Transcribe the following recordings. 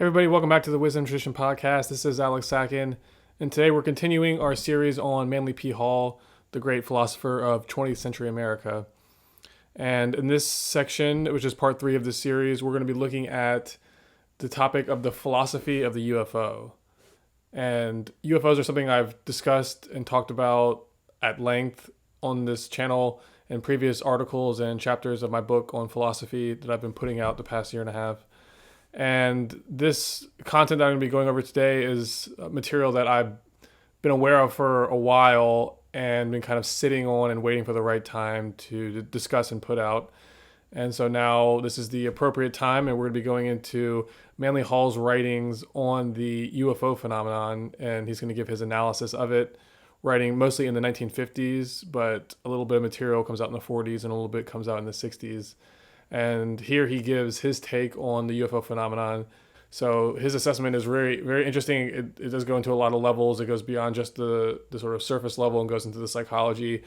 Hey everybody, welcome back to the Wisdom Tradition podcast. This is Alex Sacken, and today we're continuing our series on Manly P. Hall, the great philosopher of 20th century America. And in this section, which is part 3 of this series, we're going to be looking at the topic of the philosophy of the UFO. And UFOs are something I've discussed and talked about at length on this channel in previous articles and chapters of my book on philosophy that I've been putting out the past year and a half. And this content that I'm going to be going over today is material that I've been aware of for a while and been kind of sitting on and waiting for the right time to discuss and put out. And so now this is the appropriate time, and we're going to be going into Manly Hall's writings on the UFO phenomenon, and he's going to give his analysis of it, writing mostly in the 1950s, but a little bit of material comes out in the 40s and a little bit comes out in the 60s. And here he gives his take on the UFO phenomenon. So his assessment is very, very interesting. It does go into a lot of levels. It goes beyond just the sort of surface level and goes into the psychology.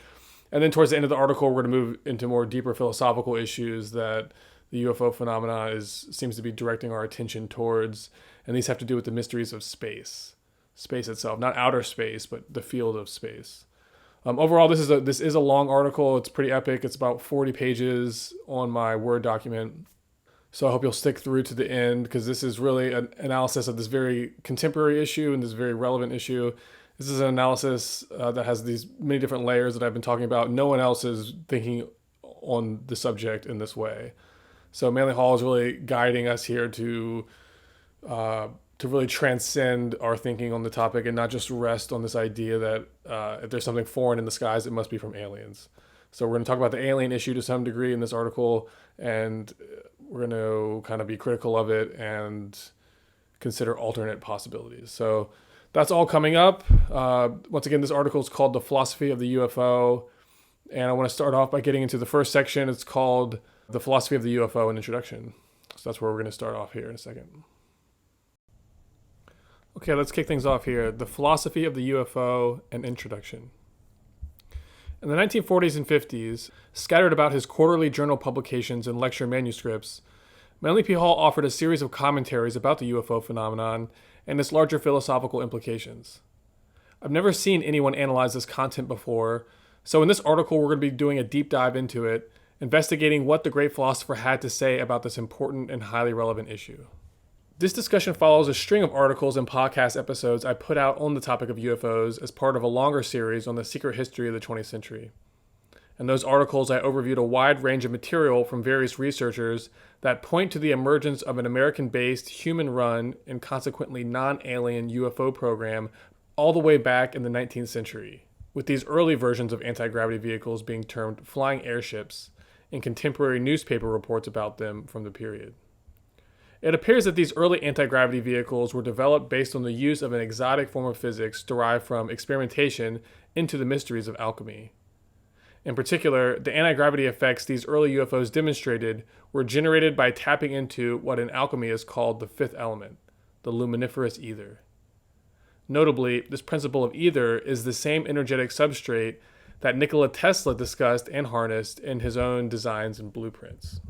And then towards the end of the article, we're going to move into more deeper philosophical issues that the UFO phenomena seems to be directing our attention towards. And these have to do with the mysteries of space itself, not outer space, but the field of space. Overall, this is a long article. It's pretty epic. It's about 40 pages on my Word document. So I hope you'll stick through to the end, because this is really an analysis of this very contemporary issue and this very relevant issue. This is an analysis that has these many different layers that I've been talking about. No one else is thinking on the subject in this way. So Manly Hall is really guiding us here to really transcend our thinking on the topic and not just rest on this idea that if there's something foreign in the skies, it must be from aliens. So we're going to talk about the alien issue to some degree in this article, and we're going to kind of be critical of it and consider alternate possibilities. So that's all coming up. Once again, this article is called The Philosophy of the UFO, and I want to start off by getting into the first section. It's called The Philosophy of the UFO, an Introduction. So that's where we're going to start off here in a second. Okay, let's kick things off here. The Philosophy of the UFO, an Introduction. In the 1940s and 50s, scattered about his quarterly journal publications and lecture manuscripts, Manly P. Hall offered a series of commentaries about the UFO phenomenon and its larger philosophical implications. I've never seen anyone analyze this content before, so in this article we're going to be doing a deep dive into it, investigating what the great philosopher had to say about this important and highly relevant issue. This discussion follows a string of articles and podcast episodes I put out on the topic of UFOs as part of a longer series on the secret history of the 20th century. In those articles, I overviewed a wide range of material from various researchers that point to the emergence of an American-based, human-run, and consequently non-alien UFO program all the way back in the 19th century, with these early versions of anti-gravity vehicles being termed flying airships, and contemporary newspaper reports about them from the period. It appears that these early anti-gravity vehicles were developed based on the use of an exotic form of physics derived from experimentation into the mysteries of alchemy. In particular, the anti-gravity effects these early UFOs demonstrated were generated by tapping into what in alchemy is called the fifth element, the luminiferous ether. Notably, this principle of ether is the same energetic substrate that Nikola Tesla discussed and harnessed in his own designs and blueprints.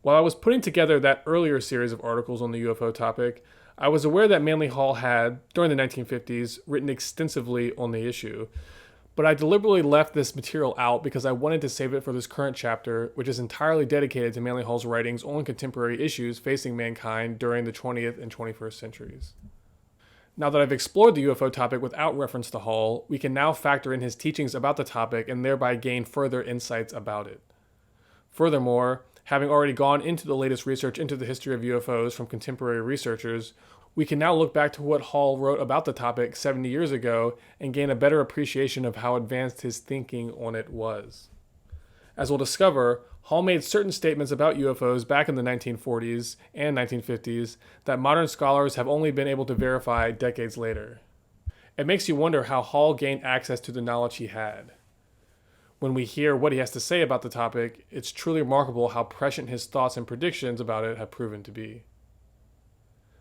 While I was putting together that earlier series of articles on the UFO topic, I was aware that Manly Hall had, during the 1950s, written extensively on the issue, but I deliberately left this material out because I wanted to save it for this current chapter, which is entirely dedicated to Manly Hall's writings on contemporary issues facing mankind during the 20th and 21st centuries. Now that I've explored the UFO topic without reference to Hall, we can now factor in his teachings about the topic and thereby gain further insights about it. Furthermore, having already gone into the latest research into the history of UFOs from contemporary researchers, we can now look back to what Hall wrote about the topic 70 years ago and gain a better appreciation of how advanced his thinking on it was. As we'll discover, Hall made certain statements about UFOs back in the 1940s and 1950s that modern scholars have only been able to verify decades later. It makes you wonder how Hall gained access to the knowledge he had. When we hear what he has to say about the topic, it's truly remarkable how prescient his thoughts and predictions about it have proven to be.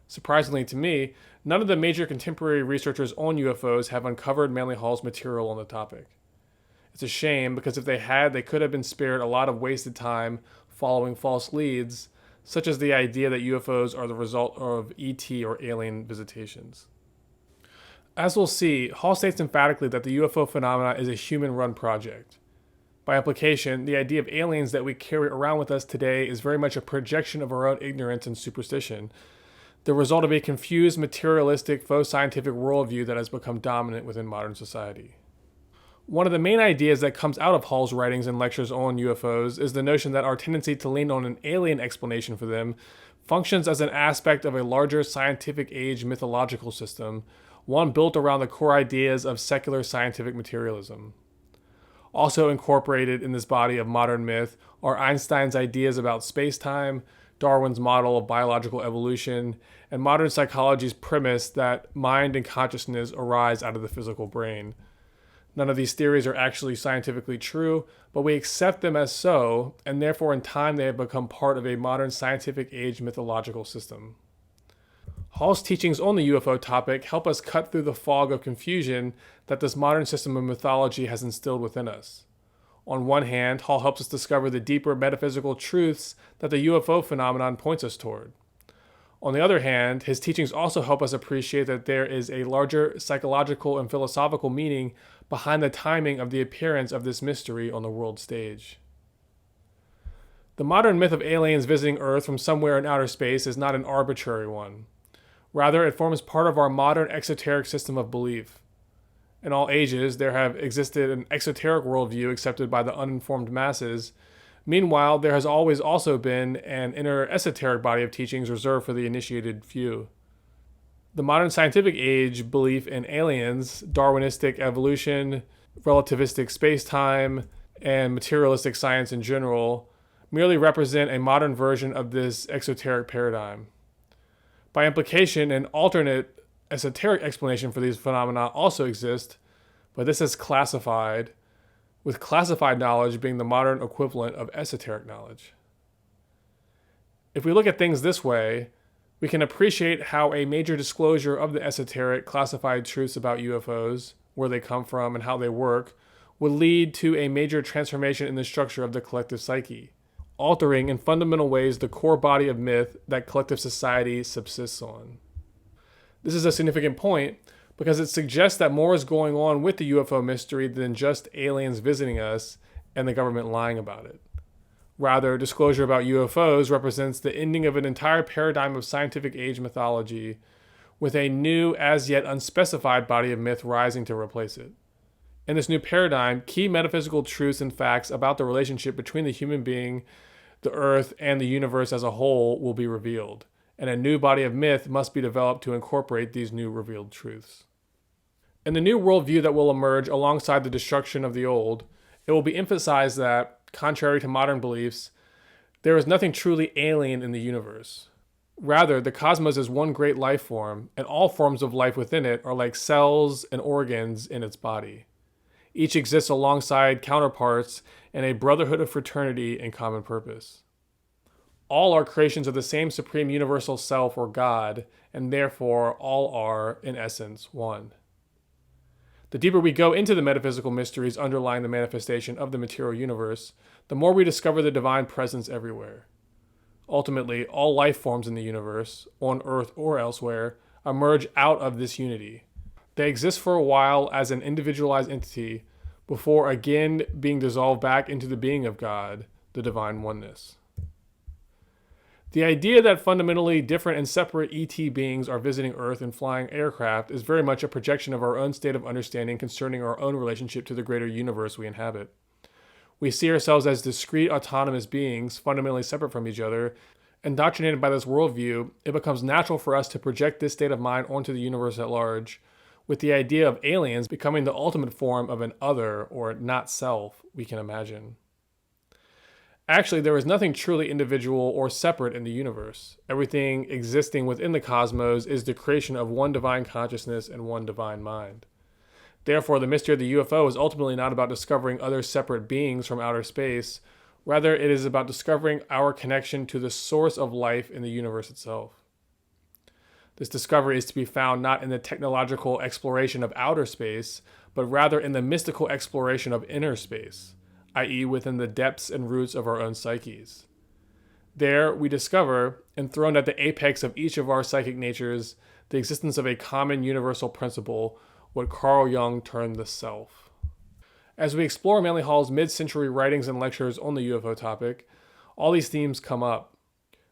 Surprisingly to me, none of the major contemporary researchers on UFOs have uncovered Manly Hall's material on the topic. It's a shame, because if they had, they could have been spared a lot of wasted time following false leads, such as the idea that UFOs are the result of ET or alien visitations. As we'll see, Hall states emphatically that the UFO phenomena is a human-run project. By implication, the idea of aliens that we carry around with us today is very much a projection of our own ignorance and superstition, the result of a confused, materialistic, faux scientific worldview that has become dominant within modern society. One of the main ideas that comes out of Hall's writings and lectures on UFOs is the notion that our tendency to lean on an alien explanation for them functions as an aspect of a larger scientific age mythological system, one built around the core ideas of secular scientific materialism. Also incorporated in this body of modern myth are Einstein's ideas about space-time, Darwin's model of biological evolution, and modern psychology's premise that mind and consciousness arise out of the physical brain. None of these theories are actually scientifically true, but we accept them as so, and therefore in time they have become part of a modern scientific age mythological system. Hall's teachings on the UFO topic help us cut through the fog of confusion that this modern system of mythology has instilled within us. On one hand, Hall helps us discover the deeper metaphysical truths that the UFO phenomenon points us toward. On the other hand, his teachings also help us appreciate that there is a larger psychological and philosophical meaning behind the timing of the appearance of this mystery on the world stage. The modern myth of aliens visiting Earth from somewhere in outer space is not an arbitrary one. Rather, it forms part of our modern exoteric system of belief. In all ages, there have existed an exoteric worldview accepted by the uninformed masses. Meanwhile, there has always also been an inner esoteric body of teachings reserved for the initiated few. The modern scientific age belief in aliens, Darwinistic evolution, relativistic space-time, and materialistic science in general merely represent a modern version of this exoteric paradigm. By implication, an alternate esoteric explanation for these phenomena also exists, but this is classified, with classified knowledge being the modern equivalent of esoteric knowledge. If we look at things this way, we can appreciate how a major disclosure of the esoteric classified truths about UFOs, where they come from and how they work, would lead to a major transformation in the structure of the collective psyche, altering in fundamental ways the core body of myth that collective society subsists on. This is a significant point because it suggests that more is going on with the UFO mystery than just aliens visiting us and the government lying about it. Rather, disclosure about UFOs represents the ending of an entire paradigm of scientific age mythology, with a new, as yet unspecified body of myth rising to replace it. In this new paradigm, key metaphysical truths and facts about the relationship between the human being, the earth, and the universe as a whole will be revealed, and a new body of myth must be developed to incorporate these new revealed truths. In the new worldview that will emerge alongside the destruction of the old, it will be emphasized that, contrary to modern beliefs, there is nothing truly alien in the universe. Rather, the cosmos is one great life form, and all forms of life within it are like cells and organs in its body. Each exists alongside counterparts in a brotherhood of fraternity and common purpose. All are creations of the same supreme universal self or God, and therefore all are, in essence, one. The deeper we go into the metaphysical mysteries underlying the manifestation of the material universe, the more we discover the divine presence everywhere. Ultimately, all life forms in the universe, on Earth or elsewhere, emerge out of this unity. They exist for a while as an individualized entity before again being dissolved back into the being of God, the divine oneness. The idea that fundamentally different and separate ET beings are visiting Earth in flying aircraft is very much a projection of our own state of understanding concerning our own relationship to the greater universe we inhabit. We see ourselves as discrete, autonomous beings, fundamentally separate from each other. Indoctrinated by this worldview, it becomes natural for us to project this state of mind onto the universe at large, with the idea of aliens becoming the ultimate form of an other or not self we can imagine. Actually, there is nothing truly individual or separate in the universe. Everything existing within the cosmos is the creation of one divine consciousness and one divine mind. Therefore, the mystery of the UFO is ultimately not about discovering other separate beings from outer space. Rather, it is about discovering our connection to the source of life in the universe itself. This discovery is to be found not in the technological exploration of outer space, but rather in the mystical exploration of inner space, i.e. within the depths and roots of our own psyches. There, we discover, enthroned at the apex of each of our psychic natures, the existence of a common universal principle, what Carl Jung termed the self. As we explore Manly Hall's mid-century writings and lectures on the UFO topic, all these themes come up.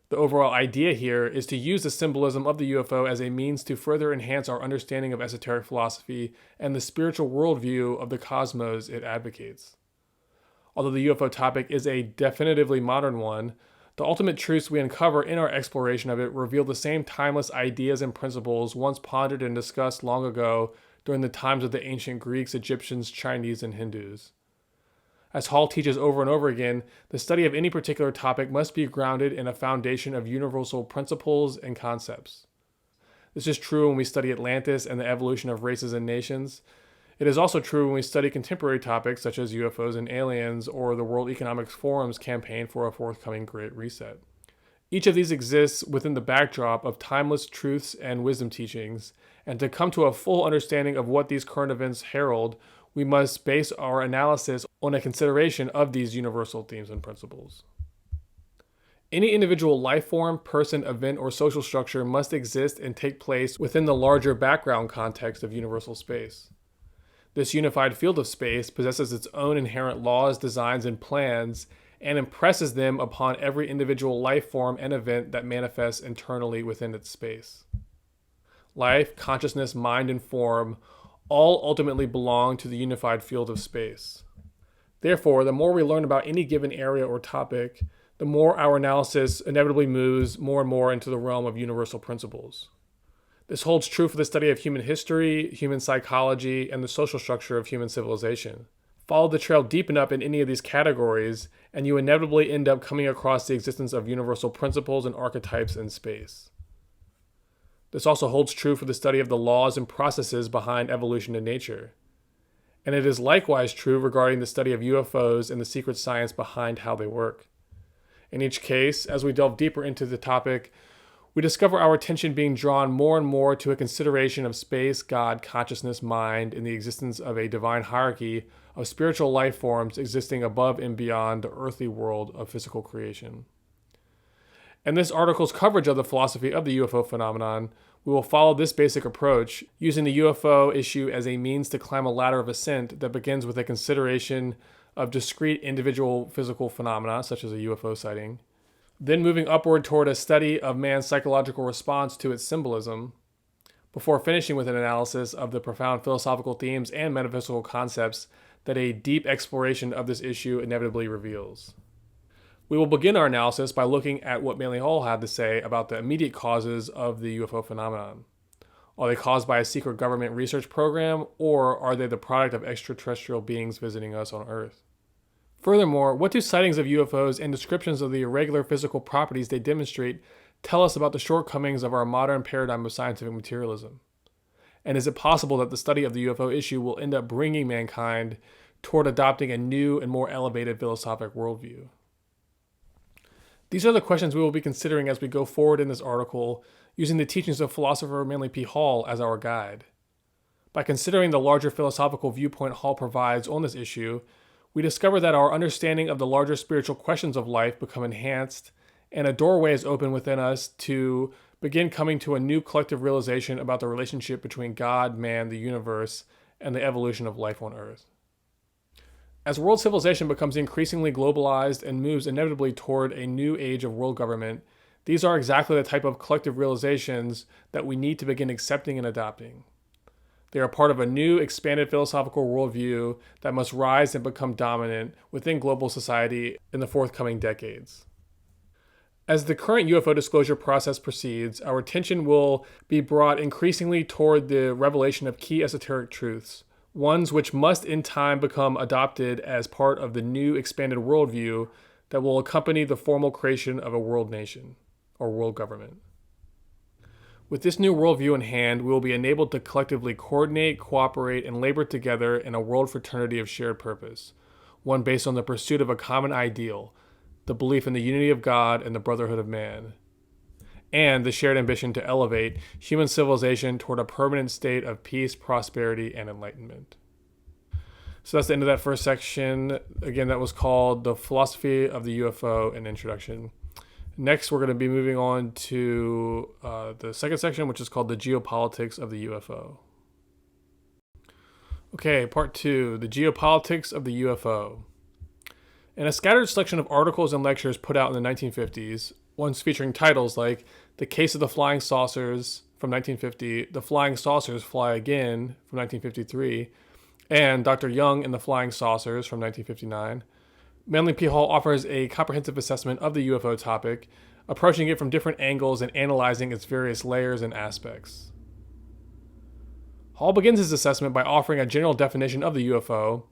The overall idea here is to use the symbolism of the UFO as a means to further enhance our understanding of esoteric philosophy and the spiritual worldview of the cosmos it advocates. Although the UFO topic is a definitively modern one, the ultimate truths we uncover in our exploration of it reveal the same timeless ideas and principles once pondered and discussed long ago during the times of the ancient Greeks, Egyptians, Chinese, and Hindus. As Hall teaches over and over again, the study of any particular topic must be grounded in a foundation of universal principles and concepts. This is true when we study Atlantis and the evolution of races and nations. It is also true when we study contemporary topics such as UFOs and aliens or the World Economic Forum's campaign for a forthcoming Great Reset. Each of these exists within the backdrop of timeless truths and wisdom teachings, and to come to a full understanding of what these current events herald, we must base our analysis on a consideration of these universal themes and principles. Any individual life form, person, event, or social structure must exist and take place within the larger background context of universal space. This unified field of space possesses its own inherent laws, designs, and plans, and impresses them upon every individual life form and event that manifests internally within its space. Life, consciousness, mind, and form all ultimately belong to the unified field of space. Therefore, the more we learn about any given area or topic, the more our analysis inevitably moves more and more into the realm of universal principles. This holds true for the study of human history, human psychology, and the social structure of human civilization. Follow the trail deep enough in any of these categories, and you inevitably end up coming across the existence of universal principles and archetypes in space. This also holds true for the study of the laws and processes behind evolution in nature. And it is likewise true regarding the study of UFOs and the secret science behind how they work. In each case, as we delve deeper into the topic, we discover our attention being drawn more and more to a consideration of space, God, consciousness, mind, and the existence of a divine hierarchy of spiritual life forms existing above and beyond the earthly world of physical creation. In this article's coverage of the philosophy of the UFO phenomenon, we will follow this basic approach, using the UFO issue as a means to climb a ladder of ascent that begins with a consideration of discrete individual physical phenomena, such as a UFO sighting, then moving upward toward a study of man's psychological response to its symbolism, before finishing with an analysis of the profound philosophical themes and metaphysical concepts that a deep exploration of this issue inevitably reveals. We will begin our analysis by looking at what Manly Hall had to say about the immediate causes of the UFO phenomenon. Are they caused by a secret government research program, or are they the product of extraterrestrial beings visiting us on Earth? Furthermore, what do sightings of UFOs and descriptions of the irregular physical properties they demonstrate tell us about the shortcomings of our modern paradigm of scientific materialism? And is it possible that the study of the UFO issue will end up bringing mankind toward adopting a new and more elevated philosophic worldview? These are the questions we will be considering as we go forward in this article, using the teachings of philosopher Manly P. Hall as our guide. By considering the larger philosophical viewpoint Hall provides on this issue, we discover that our understanding of the larger spiritual questions of life become enhanced, and a doorway is open within us to begin coming to a new collective realization about the relationship between God, man, the universe, and the evolution of life on Earth. As world civilization becomes increasingly globalized and moves inevitably toward a new age of world government, these are exactly the type of collective realizations that we need to begin accepting and adopting. They are part of a new, expanded philosophical worldview that must rise and become dominant within global society in the forthcoming decades. As the current UFO disclosure process proceeds, our attention will be brought increasingly toward the revelation of key esoteric truths, ones which must in time become adopted as part of the new expanded worldview that will accompany the formal creation of a world nation or world government. With this new worldview in hand, we will be enabled to collectively coordinate, cooperate, and labor together in a world fraternity of shared purpose, one based on the pursuit of a common ideal, the belief in the unity of God and the brotherhood of man, and the shared ambition to elevate human civilization toward a permanent state of peace, prosperity, and enlightenment. So that's the end of that first section. Again, that was called The Philosophy of the UFO, an Introduction. Next, we're going to be moving on to the second section, which is called the Geopolitics of the UFO. Okay, part 2, the Geopolitics of the UFO. In a scattered selection of articles and lectures put out in the 1950s, ones featuring titles like The Case of the Flying Saucers from 1950, The Flying Saucers Fly Again from 1953, and Dr. Young and the Flying Saucers from 1959, Manly P. Hall offers a comprehensive assessment of the UFO topic, approaching it from different angles and analyzing its various layers and aspects. Hall begins his assessment by offering a general definition of the UFO,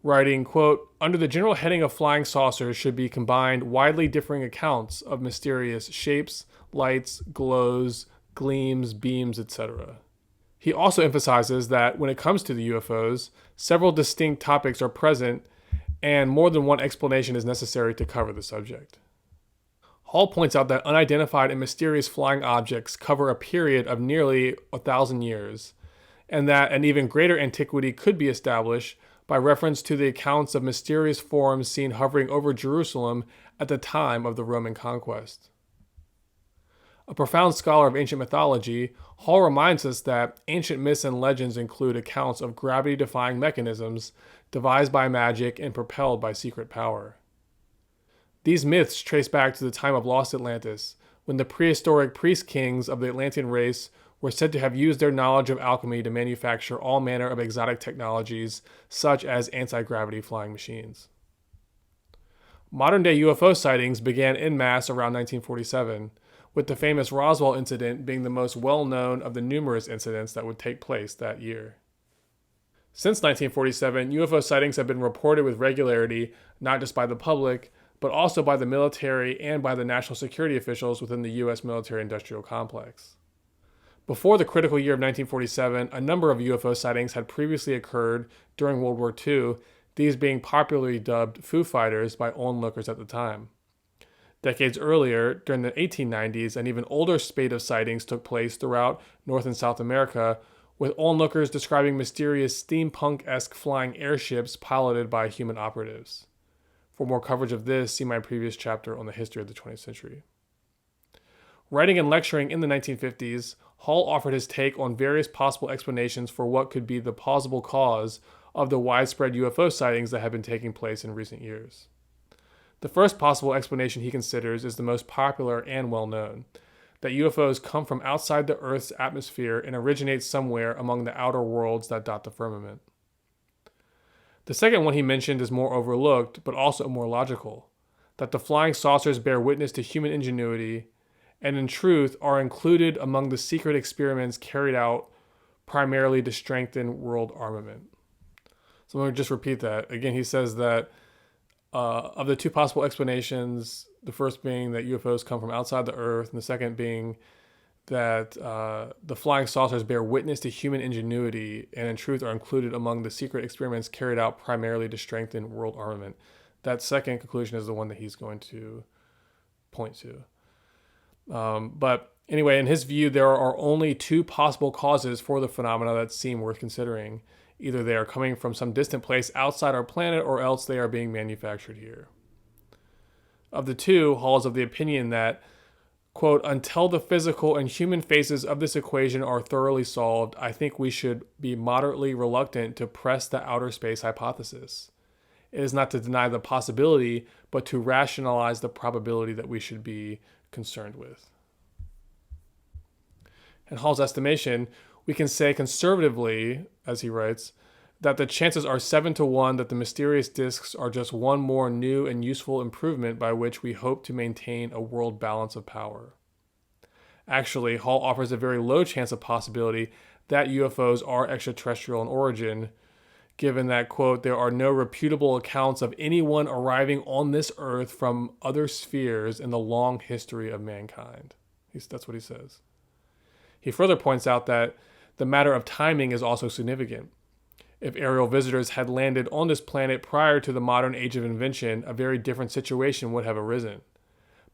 writing, quote, "Under the general heading of flying saucers should be combined widely differing accounts of mysterious shapes, lights, glows, gleams, beams, etc." He also emphasizes that when it comes to the UFOs, several distinct topics are present and more than one explanation is necessary to cover the subject. Hall points out that unidentified and mysterious flying objects cover a period of nearly 1,000 years, and that an even greater antiquity could be established by reference to the accounts of mysterious forms seen hovering over Jerusalem at the time of the Roman conquest. A profound scholar of ancient mythology, Hall reminds us that ancient myths and legends include accounts of gravity-defying mechanisms devised by magic and propelled by secret power. These myths trace back to the time of lost Atlantis, when the prehistoric priest kings of the Atlantean race were said to have used their knowledge of alchemy to manufacture all manner of exotic technologies, such as anti-gravity flying machines. Modern-day UFO sightings began en masse around 1947, with the famous Roswell incident being the most well-known of the numerous incidents that would take place that year. Since 1947, UFO sightings have been reported with regularity, not just by the public, but also by the military and by the national security officials within the U.S. military-industrial complex. Before the critical year of 1947, a number of UFO sightings had previously occurred during World War II, these being popularly dubbed Foo Fighters by onlookers at the time. Decades earlier, during the 1890s, an even older spate of sightings took place throughout North and South America, with onlookers describing mysterious steampunk-esque flying airships piloted by human operatives. For more coverage of this, see my previous chapter on the history of the 20th century. Writing and lecturing in the 1950s, Hall offered his take on various possible explanations for what could be the plausible cause of the widespread UFO sightings that have been taking place in recent years. The first possible explanation he considers is the most popular and well-known, that UFOs come from outside the Earth's atmosphere and originate somewhere among the outer worlds that dot the firmament. The second one he mentioned is more overlooked, but also more logical, that the flying saucers bear witness to human ingenuity and in truth are included among the secret experiments carried out primarily to strengthen world armament. So I'm going to just repeat that. Again, he says that of the two possible explanations, the first being that UFOs come from outside the Earth, and the second being that the flying saucers bear witness to human ingenuity and in truth are included among the secret experiments carried out primarily to strengthen world armament. That second conclusion is the one that he's going to point to. But anyway, in his view, there are only two possible causes for the phenomena that seem worth considering. Either they are coming from some distant place outside our planet, or else they are being manufactured here. Of the two, Hall is of the opinion that, quote, "Until the physical and human phases of this equation are thoroughly solved, I think we should be moderately reluctant to press the outer space hypothesis. It is not to deny the possibility, but to rationalize the probability that we should be concerned with." In Hall's estimation, we can say conservatively, as he writes, that the chances are 7-1 that the mysterious disks are just one more new and useful improvement by which we hope to maintain a world balance of power. Actually, Hall offers a very low chance of possibility that UFOs are extraterrestrial in origin, given that, quote, "there are no reputable accounts of anyone arriving on this earth from other spheres in the long history of mankind." That's what he says. He further points out that the matter of timing is also significant. If aerial visitors had landed on this planet prior to the modern age of invention, a very different situation would have arisen.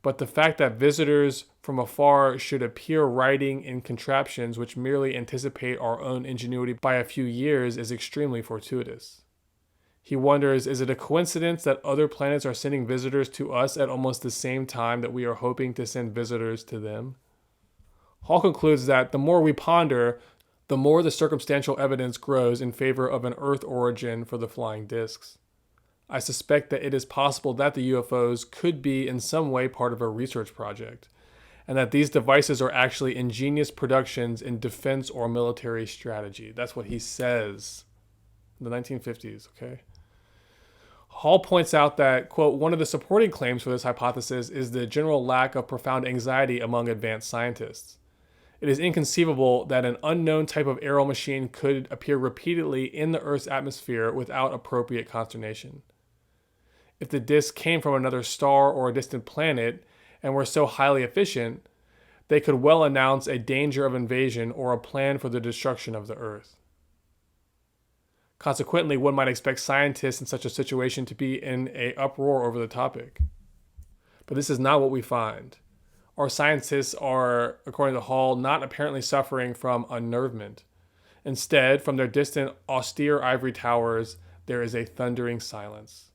But the fact that visitors from afar should appear riding in contraptions which merely anticipate our own ingenuity by a few years is extremely fortuitous. He wonders, is it a coincidence that other planets are sending visitors to us at almost the same time that we are hoping to send visitors to them? Hall concludes that the more we ponder, the more the circumstantial evidence grows in favor of an Earth origin for the flying discs. I suspect that it is possible that the UFOs could be in some way part of a research project, and that these devices are actually ingenious productions in defense or military strategy. That's what he says in the 1950s, okay? Hall points out that, quote, one of the supporting claims for this hypothesis is the general lack of profound anxiety among advanced scientists. It is inconceivable that an unknown type of aerial machine could appear repeatedly in the Earth's atmosphere without appropriate consternation. If the disks came from another star or a distant planet and were so highly efficient, they could well announce a danger of invasion or a plan for the destruction of the Earth. Consequently, one might expect scientists in such a situation to be in an uproar over the topic. But this is not what we find. Our scientists are, according to Hall, not apparently suffering from unnervement. Instead, from their distant, austere ivory towers, there is a thundering silence.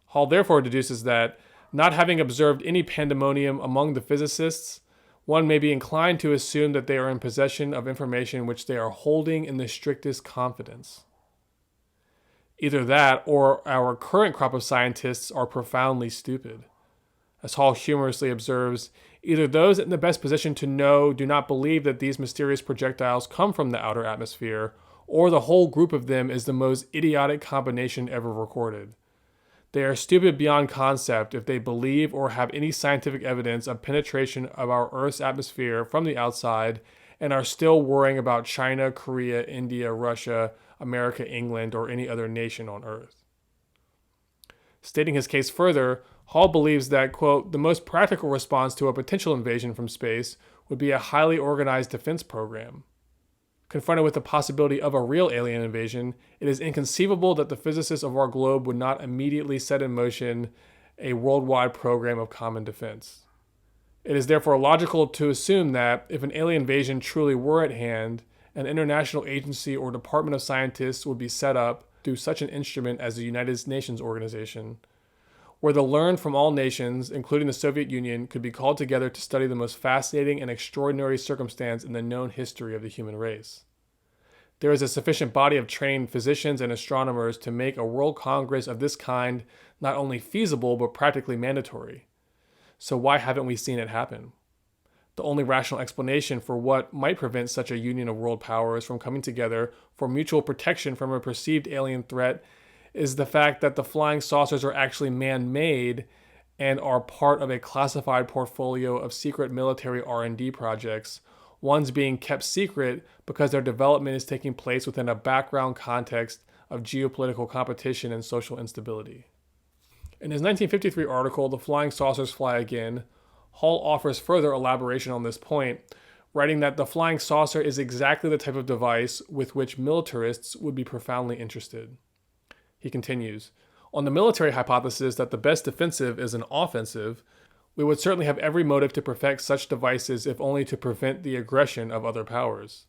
Hall therefore deduces that, not having observed any pandemonium among the physicists, one may be inclined to assume that they are in possession of information which they are holding in the strictest confidence. Either that, or our current crop of scientists are profoundly stupid. As Hall humorously observes, either those in the best position to know do not believe that these mysterious projectiles come from the outer atmosphere, or the whole group of them is the most idiotic combination ever recorded. They are stupid beyond concept if they believe or have any scientific evidence of penetration of our Earth's atmosphere from the outside and are still worrying about China, Korea, India, Russia, America, England, or any other nation on Earth. Stating his case further, Hall believes that, quote, the most practical response to a potential invasion from space would be a highly organized defense program. Confronted with the possibility of a real alien invasion, it is inconceivable that the physicists of our globe would not immediately set in motion a worldwide program of common defense. It is therefore logical to assume that, if an alien invasion truly were at hand, an international agency or department of scientists would be set up through such an instrument as the United Nations Organization, where the learned from all nations, including the Soviet Union, could be called together to study the most fascinating and extraordinary circumstance in the known history of the human race. There is a sufficient body of trained physicians and astronomers to make a world congress of this kind not only feasible but practically mandatory. So why haven't we seen it happen? The only rational explanation for what might prevent such a union of world powers from coming together for mutual protection from a perceived alien threat is the fact that the flying saucers are actually man-made and are part of a classified portfolio of secret military R&D projects, ones being kept secret because their development is taking place within a background context of geopolitical competition and social instability. In his 1953 article, The Flying Saucers Fly Again, Hall offers further elaboration on this point, writing that the flying saucer is exactly the type of device with which militarists would be profoundly interested. He continues, on the military hypothesis that the best defensive is an offensive, we would certainly have every motive to perfect such devices if only to prevent the aggression of other powers.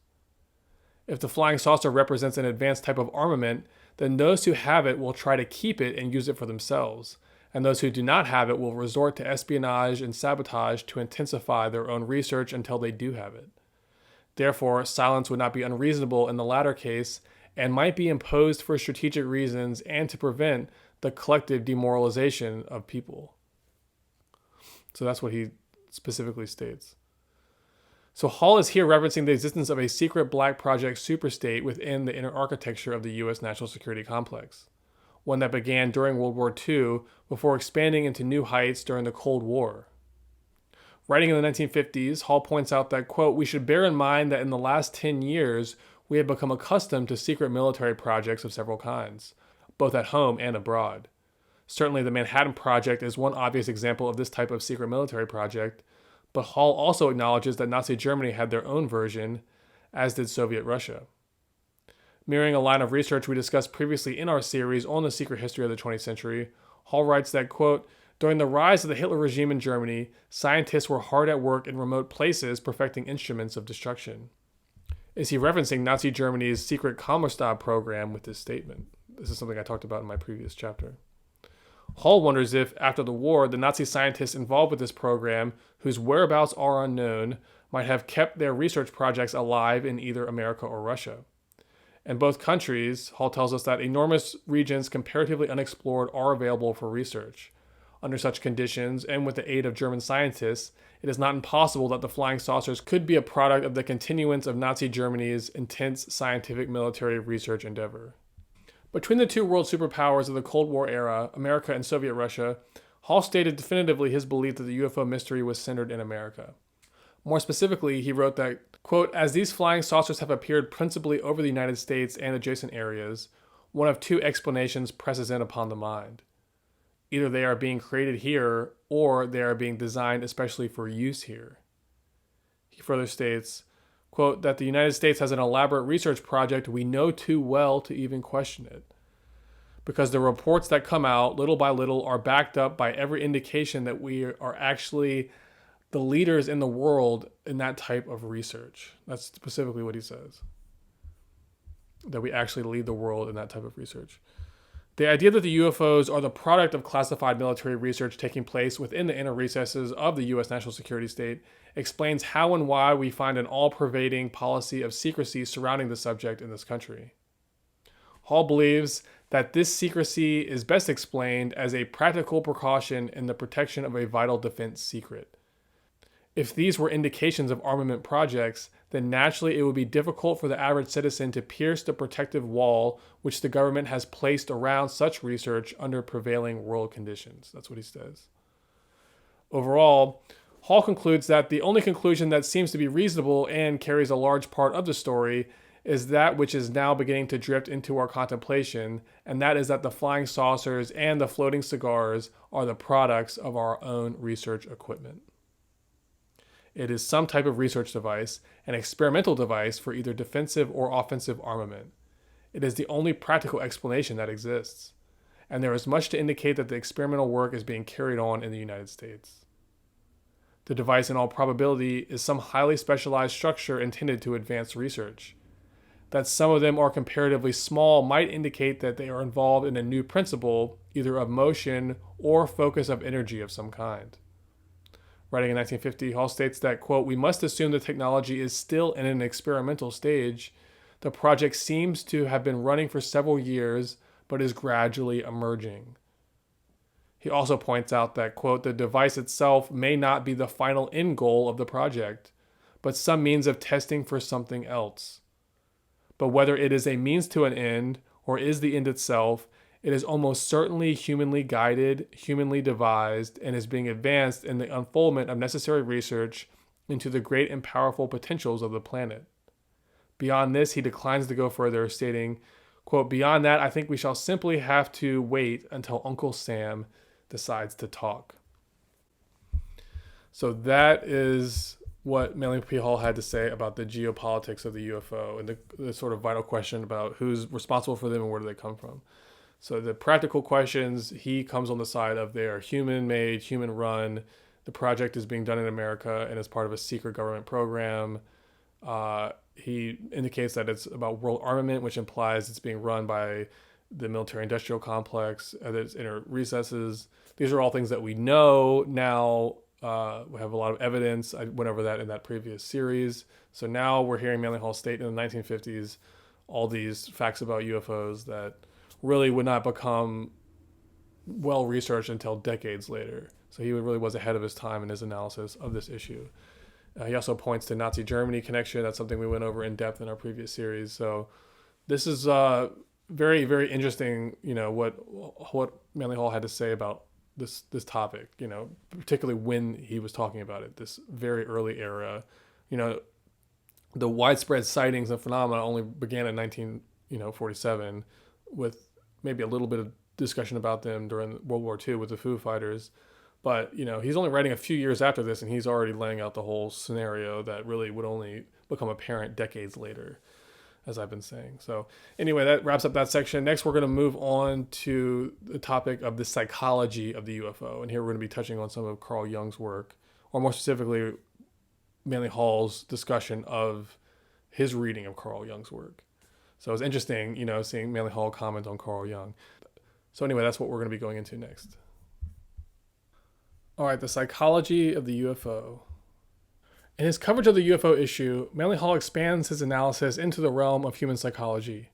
If the flying saucer represents an advanced type of armament, then those who have it will try to keep it and use it for themselves, and those who do not have it will resort to espionage and sabotage to intensify their own research until they do have it. Therefore, silence would not be unreasonable in the latter case, and might be imposed for strategic reasons and to prevent the collective demoralization of people. So that's what he specifically states. So Hall is here referencing the existence of a secret black project superstate within the inner architecture of the U.S. national security complex, one that began during World War II before expanding into new heights during the Cold War. Writing in the 1950s, Hall points out that, quote, we should bear in mind that in the last 10 years, we have become accustomed to secret military projects of several kinds, both at home and abroad. Certainly the Manhattan Project is one obvious example of this type of secret military project, but Hall also acknowledges that Nazi Germany had their own version, as did Soviet Russia. Mirroring a line of research we discussed previously in our series on the secret history of the 20th century, Hall writes that, quote, during the rise of the Hitler regime in Germany, scientists were hard at work in remote places perfecting instruments of destruction. Is he referencing Nazi Germany's secret Kammerstab program with this statement? This is something I talked about in my previous chapter. Hall wonders if, after the war, the Nazi scientists involved with this program, whose whereabouts are unknown, might have kept their research projects alive in either America or Russia. In both countries, Hall tells us that enormous regions comparatively unexplored are available for research. Under such conditions, and with the aid of German scientists, it is not impossible that the flying saucers could be a product of the continuance of Nazi Germany's intense scientific military research endeavor. Between the two world superpowers of the Cold War era, America and Soviet Russia, Hall stated definitively his belief that the UFO mystery was centered in America. More specifically, he wrote that, quote, as these flying saucers have appeared principally over the United States and adjacent areas, one of two explanations presses in upon the mind. Either they are being created here, or they are being designed especially for use here. He further states, quote, that the United States has an elaborate research project we know too well to even question it. Because the reports that come out, little by little, are backed up by every indication that we are actually the leaders in the world in that type of research. That's specifically what he says. That we actually lead the world in that type of research. The idea that the UFOs are the product of classified military research taking place within the inner recesses of the U.S. national security state explains how and why we find an all-pervading policy of secrecy surrounding the subject in this country. Hall believes that this secrecy is best explained as a practical precaution in the protection of a vital defense secret. If these were indications of armament projects, then naturally it would be difficult for the average citizen to pierce the protective wall which the government has placed around such research under prevailing world conditions. That's what he says. Overall, Hall concludes that the only conclusion that seems to be reasonable and carries a large part of the story is that which is now beginning to drift into our contemplation, and that is that the flying saucers and the floating cigars are the products of our own research equipment. It is some type of research device, an experimental device for either defensive or offensive armament. It is the only practical explanation that exists, and there is much to indicate that the experimental work is being carried on in the United States. The device, in all probability, is some highly specialized structure intended to advance research. That some of them are comparatively small might indicate that they are involved in a new principle, either of motion or focus of energy of some kind. Writing in 1950, Hall states that, quote, we must assume the technology is still in an experimental stage. The project seems to have been running for several years, but is gradually emerging. He also points out that, quote, the device itself may not be the final end goal of the project, but some means of testing for something else. But whether it is a means to an end, or is the end itself, it is almost certainly humanly guided, humanly devised, and is being advanced in the unfoldment of necessary research into the great and powerful potentials of the planet. Beyond this, he declines to go further, stating, quote, beyond that, I think we shall simply have to wait until Uncle Sam decides to talk. So that is what Manly P. Hall had to say about the geopolitics of the UFO and the sort of vital question about who's responsible for them and where do they come from. So the practical questions, he comes on the side of they are human-made, human-run. The project is being done in America and is part of a secret government program. He indicates that it's about world armament, which implies it's being run by the military-industrial complex at its inner recesses. These are all things that we know now. We have a lot of evidence. I went over that in that previous series. So now we're hearing Manly Hall state in the 1950s all these facts about UFOs that really would not become well researched until decades later. So he really was ahead of his time in his analysis of this issue. He also points to Nazi Germany connection. That's something we went over in depth in our previous series. So this is very, very interesting, what Manly Hall had to say about this topic, particularly when he was talking about it, this very early era. The widespread sightings and phenomena only began in 1947 with maybe a little bit of discussion about them during World War II with the Foo Fighters. But, he's only writing a few years after this, and he's already laying out the whole scenario that really would only become apparent decades later, as I've been saying. So anyway, that wraps up that section. Next, we're going to move on to the topic of the psychology of the UFO. And here we're going to be touching on some of Carl Jung's work, or more specifically, Manly Hall's discussion of his reading of Carl Jung's work. So it was interesting, seeing Manly Hall comment on Carl Jung. So anyway, that's what we're going to be going into next. All right, the psychology of the UFO. In his coverage of the UFO issue, Manly Hall expands his analysis into the realm of human psychology.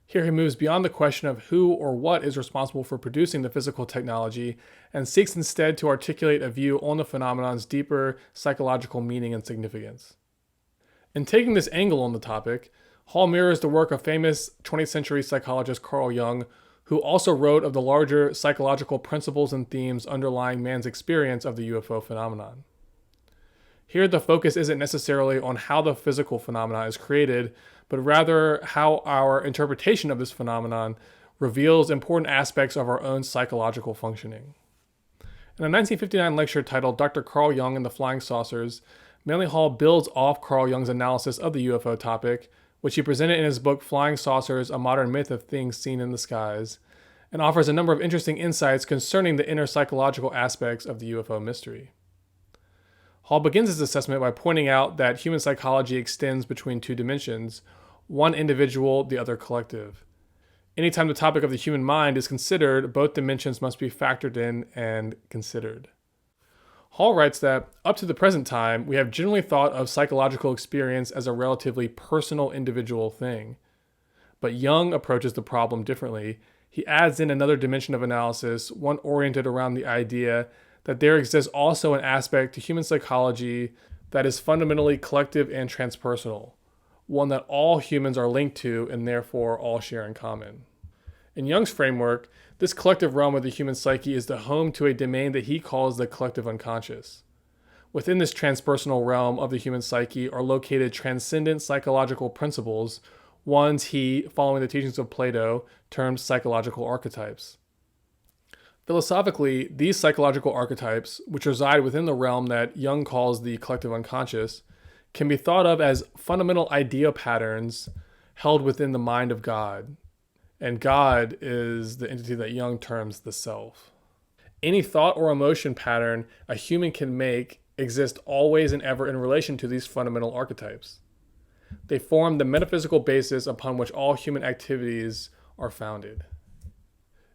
Here he moves beyond the question of who or what is responsible for producing the physical technology and seeks instead to articulate a view on the phenomenon's deeper psychological meaning and significance. In taking this angle on the topic, Hall mirrors the work of famous 20th century psychologist Carl Jung, who also wrote of the larger psychological principles and themes underlying man's experience of the UFO phenomenon. Here, the focus isn't necessarily on how the physical phenomena is created, but rather how our interpretation of this phenomenon reveals important aspects of our own psychological functioning. In a 1959 lecture titled Dr. Carl Jung and the Flying Saucers, Manly Hall builds off Carl Jung's analysis of the UFO topic, which he presented in his book Flying Saucers, A Modern Myth of Things Seen in the Skies, and offers a number of interesting insights concerning the inner psychological aspects of the UFO mystery. Hall begins his assessment by pointing out that human psychology extends between two dimensions, one individual, the other collective. Anytime the topic of the human mind is considered, both dimensions must be factored in and considered. Hall writes that, up to the present time, we have generally thought of psychological experience as a relatively personal individual thing. But Jung approaches the problem differently. He adds in another dimension of analysis, one oriented around the idea that there exists also an aspect to human psychology that is fundamentally collective and transpersonal, one that all humans are linked to and therefore all share in common. In Jung's framework, this collective realm of the human psyche is the home to a domain that he calls the collective unconscious. Within this transpersonal realm of the human psyche are located transcendent psychological principles, ones he, following the teachings of Plato, termed psychological archetypes. Philosophically, these psychological archetypes, which reside within the realm that Jung calls the collective unconscious, can be thought of as fundamental idea patterns held within the mind of God. And God is the entity that Jung terms the self. Any thought or emotion pattern a human can make exists always and ever in relation to these fundamental archetypes. They form the metaphysical basis upon which all human activities are founded.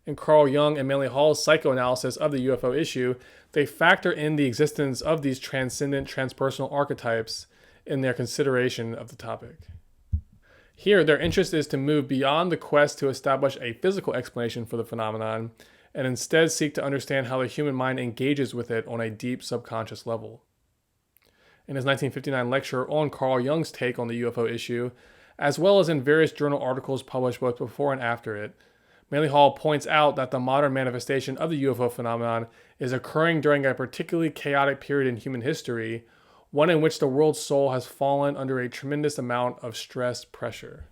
In Carl Jung and Manly Hall's psychoanalysis of the UFO issue, they factor in the existence of these transcendent transpersonal archetypes in their consideration of the topic. Here, their interest is to move beyond the quest to establish a physical explanation for the phenomenon and instead seek to understand how the human mind engages with it on a deep subconscious level. In his 1959 lecture on Carl Jung's take on the UFO issue, as well as in various journal articles published both before and after it, Manly Hall points out that the modern manifestation of the UFO phenomenon is occurring during a particularly chaotic period in human history, one in which the world's soul has fallen under a tremendous amount of stress pressure.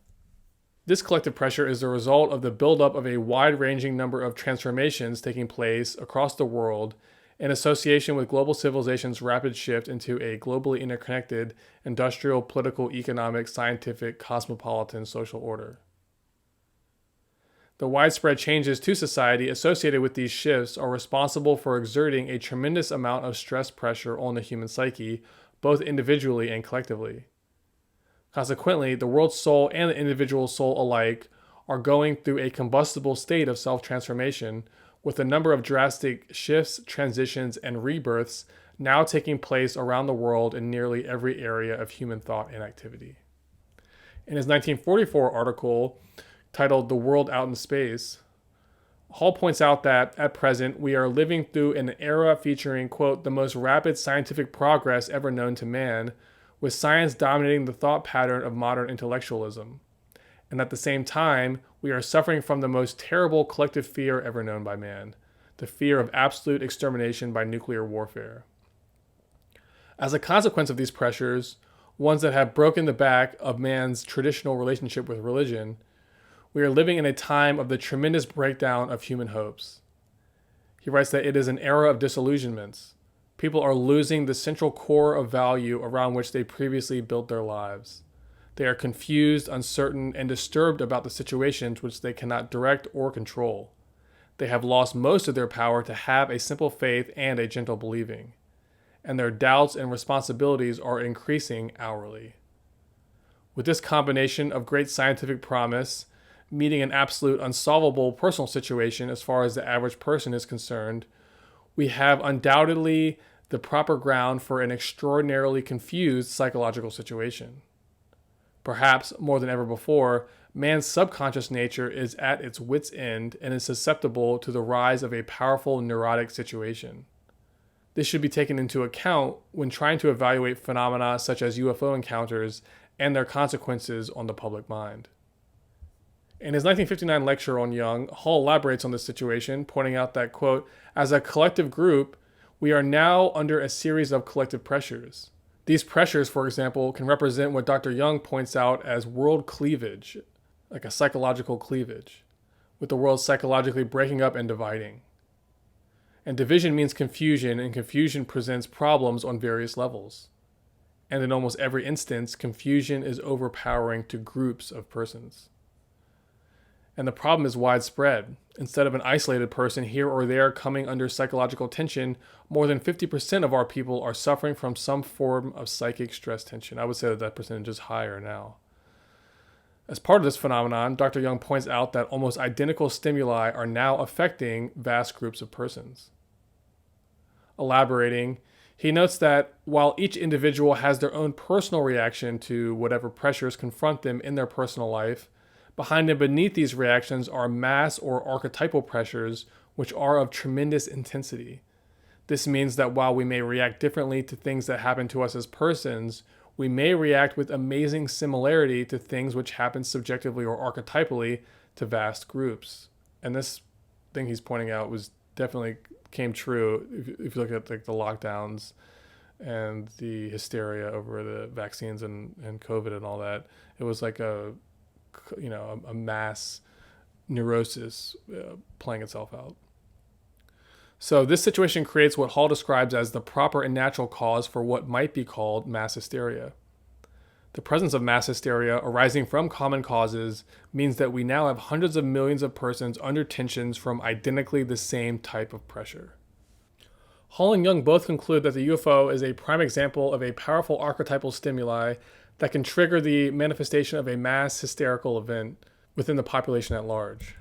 This collective pressure is the result of the buildup of a wide-ranging number of transformations taking place across the world in association with global civilization's rapid shift into a globally interconnected industrial, political, economic, scientific, cosmopolitan social order. The widespread changes to society associated with these shifts are responsible for exerting a tremendous amount of stress pressure on the human psyche, both individually and collectively. Consequently, the world's soul and the individual soul alike are going through a combustible state of self-transformation, with a number of drastic shifts, transitions, and rebirths now taking place around the world in nearly every area of human thought and activity. In his 1944 article, titled The World Out in Space, Hall points out that, at present, we are living through an era featuring, quote, the most rapid scientific progress ever known to man, with science dominating the thought pattern of modern intellectualism. And at the same time, we are suffering from the most terrible collective fear ever known by man, the fear of absolute extermination by nuclear warfare. As a consequence of these pressures, ones that have broken the back of man's traditional relationship with religion, we are living in a time of the tremendous breakdown of human hopes. He writes that it is an era of disillusionments. People are losing the central core of value around which they previously built their lives. They are confused, uncertain, and disturbed about the situations which they cannot direct or control. They have lost most of their power to have a simple faith and a gentle believing, and their doubts and responsibilities are increasing hourly. With this combination of great scientific promise, meeting an absolute unsolvable personal situation as far as the average person is concerned, we have undoubtedly the proper ground for an extraordinarily confused psychological situation. Perhaps more than ever before, man's subconscious nature is at its wit's end and is susceptible to the rise of a powerful neurotic situation. This should be taken into account when trying to evaluate phenomena such as UFO encounters and their consequences on the public mind. In his 1959 lecture on Jung, Hall elaborates on this situation, pointing out that, quote, as a collective group, we are now under a series of collective pressures. These pressures, for example, can represent what Dr. Jung points out as world cleavage, like a psychological cleavage, with the world psychologically breaking up and dividing. And division means confusion, and confusion presents problems on various levels. And in almost every instance, confusion is overpowering to groups of persons. And the problem is widespread. Instead of an isolated person here or there coming under psychological tension, more than 50% of our people are suffering from some form of psychic stress tension. I would say that percentage is higher now. As part of this phenomenon, Dr. Jung points out that almost identical stimuli are now affecting vast groups of persons. Elaborating, he notes that while each individual has their own personal reaction to whatever pressures confront them in their personal life, behind and beneath these reactions are mass or archetypal pressures which are of tremendous intensity. This means that while we may react differently to things that happen to us as persons, we may react with amazing similarity to things which happen subjectively or archetypally to vast groups. And this thing he's pointing out was definitely came true if you look at like the lockdowns and the hysteria over the vaccines and COVID and all that. It was like a mass neurosis playing itself out. So this situation creates what Hall describes as the proper and natural cause for what might be called mass hysteria. The presence of mass hysteria arising from common causes means that we now have hundreds of millions of persons under tensions from identically the same type of pressure. Hall and Jung both conclude that the UFO is a prime example of a powerful archetypal stimuli that can trigger the manifestation of a mass hysterical event within the population at large.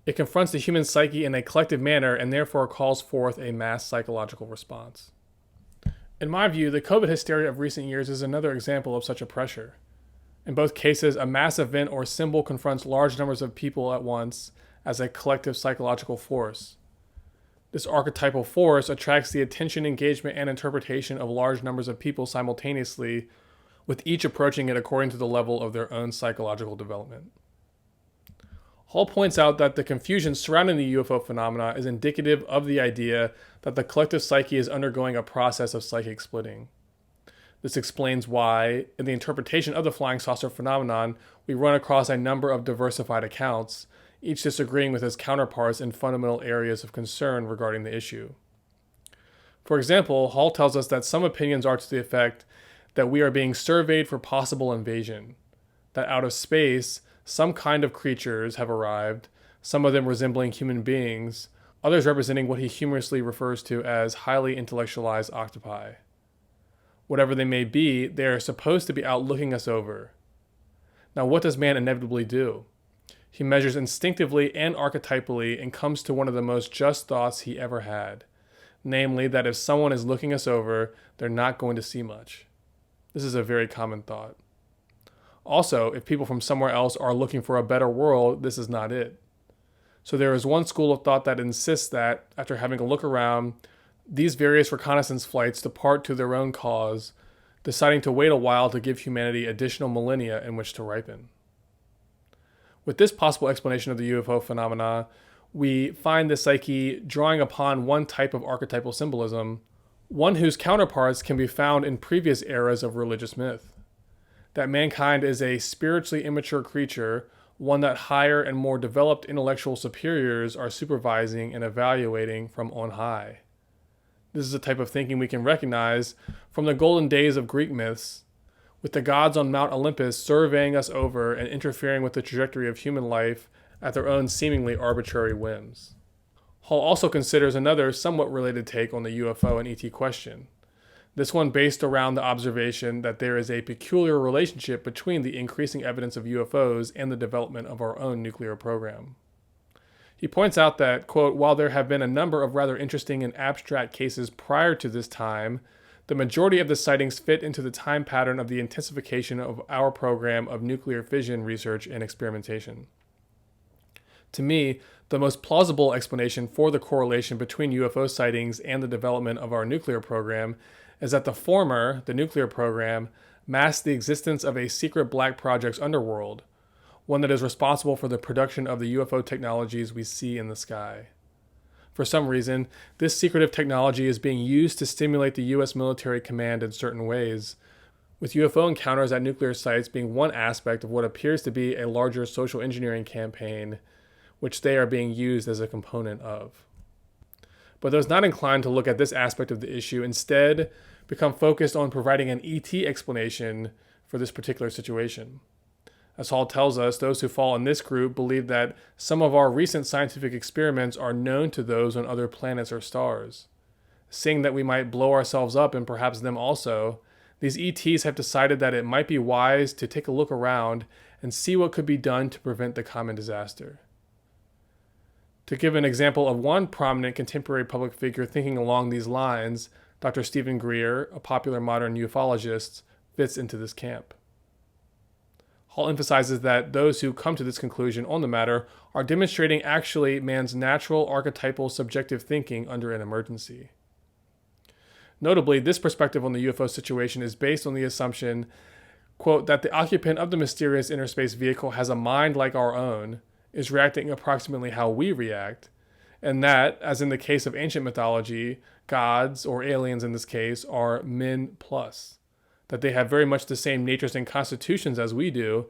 It confronts the human psyche in a collective manner and therefore calls forth a mass psychological response. In my view, the COVID hysteria of recent years is another example of such a pressure. In both cases, a mass event or symbol confronts large numbers of people at once as a collective psychological force. This archetypal force attracts the attention, engagement, and interpretation of large numbers of people simultaneously, with each approaching it according to the level of their own psychological development. Hall points out that the confusion surrounding the UFO phenomena is indicative of the idea that the collective psyche is undergoing a process of psychic splitting. This explains why, in the interpretation of the flying saucer phenomenon, we run across a number of diversified accounts, each disagreeing with its counterparts in fundamental areas of concern regarding the issue. For example, Hall tells us that some opinions are to the effect that we are being surveyed for possible invasion, that out of space, some kind of creatures have arrived, some of them resembling human beings, others representing what he humorously refers to as highly intellectualized octopi. Whatever they may be, they are supposed to be out looking us over. Now, what does man inevitably do? He measures instinctively and archetypally and comes to one of the most just thoughts he ever had, namely that if someone is looking us over, they're not going to see much. This is a very common thought. Also, if people from somewhere else are looking for a better world, this is not it. So there is one school of thought that insists that, after having a look around, these various reconnaissance flights depart to their own cause, deciding to wait a while to give humanity additional millennia in which to ripen. With this possible explanation of the UFO phenomena, we find the psyche drawing upon one type of archetypal symbolism, one whose counterparts can be found in previous eras of religious myth. That mankind is a spiritually immature creature, one that higher and more developed intellectual superiors are supervising and evaluating from on high. This is a type of thinking we can recognize from the golden days of Greek myths, with the gods on Mount Olympus surveying us over and interfering with the trajectory of human life at their own seemingly arbitrary whims. Hall also considers another somewhat related take on the UFO and ET question, This one based around the observation that there is a peculiar relationship between the increasing evidence of UFOs and the development of our own nuclear program. He points out that, quote, while there have been a number of rather interesting and abstract cases prior to this time, the majority of the sightings fit into the time pattern of the intensification of our program of nuclear fission research and experimentation. To me, the most plausible explanation for the correlation between UFO sightings and the development of our nuclear program is that the former, the nuclear program, masks the existence of a secret black project's underworld, one that is responsible for the production of the UFO technologies we see in the sky. For some reason, this secretive technology is being used to stimulate the U.S. military command in certain ways, with UFO encounters at nuclear sites being one aspect of what appears to be a larger social engineering campaign, which they are being used as a component of. But those not inclined to look at this aspect of the issue instead become focused on providing an ET explanation for this particular situation. As Hall tells us, those who fall in this group believe that some of our recent scientific experiments are known to those on other planets or stars. Seeing that we might blow ourselves up and perhaps them also, these ETs have decided that it might be wise to take a look around and see what could be done to prevent the common disaster. To give an example of one prominent contemporary public figure thinking along these lines, Dr. Stephen Greer, a popular modern ufologist, fits into this camp. Hall emphasizes that those who come to this conclusion on the matter are demonstrating actually man's natural archetypal subjective thinking under an emergency. Notably, this perspective on the UFO situation is based on the assumption, quote, that the occupant of the mysterious inner space vehicle has a mind like our own, is reacting approximately how we react, and that, as in the case of ancient mythology, gods, or aliens in this case, are men plus. That they have very much the same natures and constitutions as we do,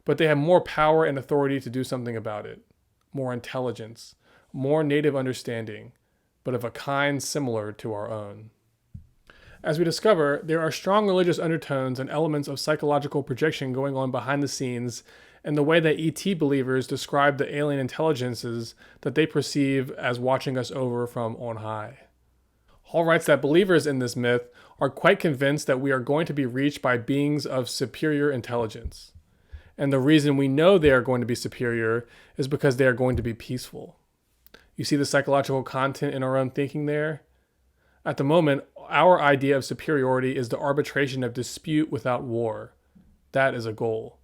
but they have more power and authority to do something about it, more intelligence, more native understanding, but of a kind similar to our own. As we discover, there are strong religious undertones and elements of psychological projection going on behind the scenes in the way that ET believers describe the alien intelligences that they perceive as watching us over from on high. Hall writes that believers in this myth are quite convinced that we are going to be reached by beings of superior intelligence. And the reason we know they are going to be superior is because they are going to be peaceful. You see the psychological content in our own thinking there? At the moment, our idea of superiority is the arbitration of dispute without war. That is a goal.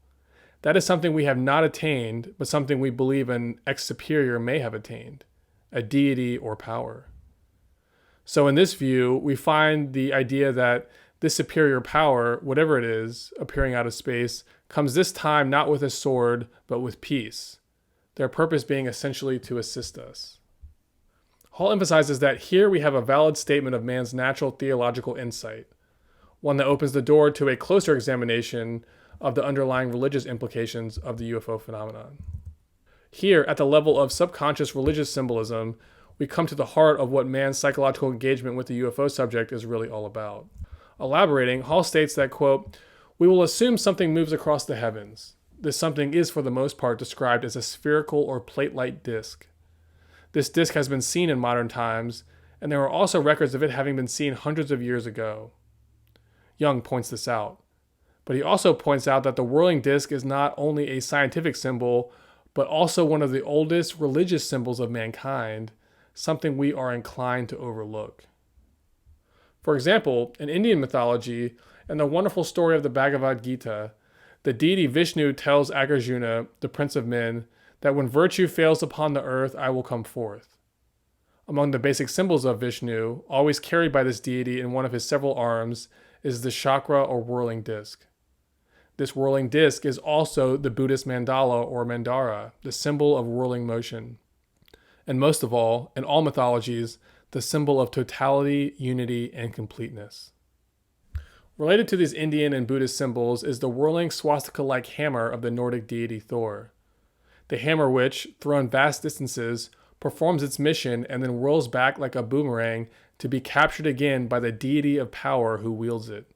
That is something we have not attained, but something we believe an ex-superior may have attained, a deity or power. So in this view, we find the idea that this superior power, whatever it is, appearing out of space, comes this time not with a sword, but with peace, their purpose being essentially to assist us. Hall emphasizes that here we have a valid statement of man's natural theological insight, one that opens the door to a closer examination of the underlying religious implications of the UFO phenomenon. Here, at the level of subconscious religious symbolism, we come to the heart of what man's psychological engagement with the UFO subject is really all about. Elaborating, Hall states that, quote, we will assume something moves across the heavens. This something is, for the most part, described as a spherical or plate-like disk. This disk has been seen in modern times, and there are also records of it having been seen hundreds of years ago. Young points this out. But he also points out that the whirling disk is not only a scientific symbol, but also one of the oldest religious symbols of mankind, something we are inclined to overlook. For example, in Indian mythology, in the wonderful story of the Bhagavad Gita, the deity Vishnu tells Arjuna, the prince of men, that when virtue fails upon the earth, I will come forth. Among the basic symbols of Vishnu, always carried by this deity in one of his several arms, is the chakra or whirling disk. This whirling disk is also the Buddhist mandala or mandara, the symbol of whirling motion. And most of all, in all mythologies, the symbol of totality, unity, and completeness. Related to these Indian and Buddhist symbols is the whirling swastika-like hammer of the Nordic deity Thor. The hammer which, thrown vast distances, performs its mission and then whirls back like a boomerang to be captured again by the deity of power who wields it.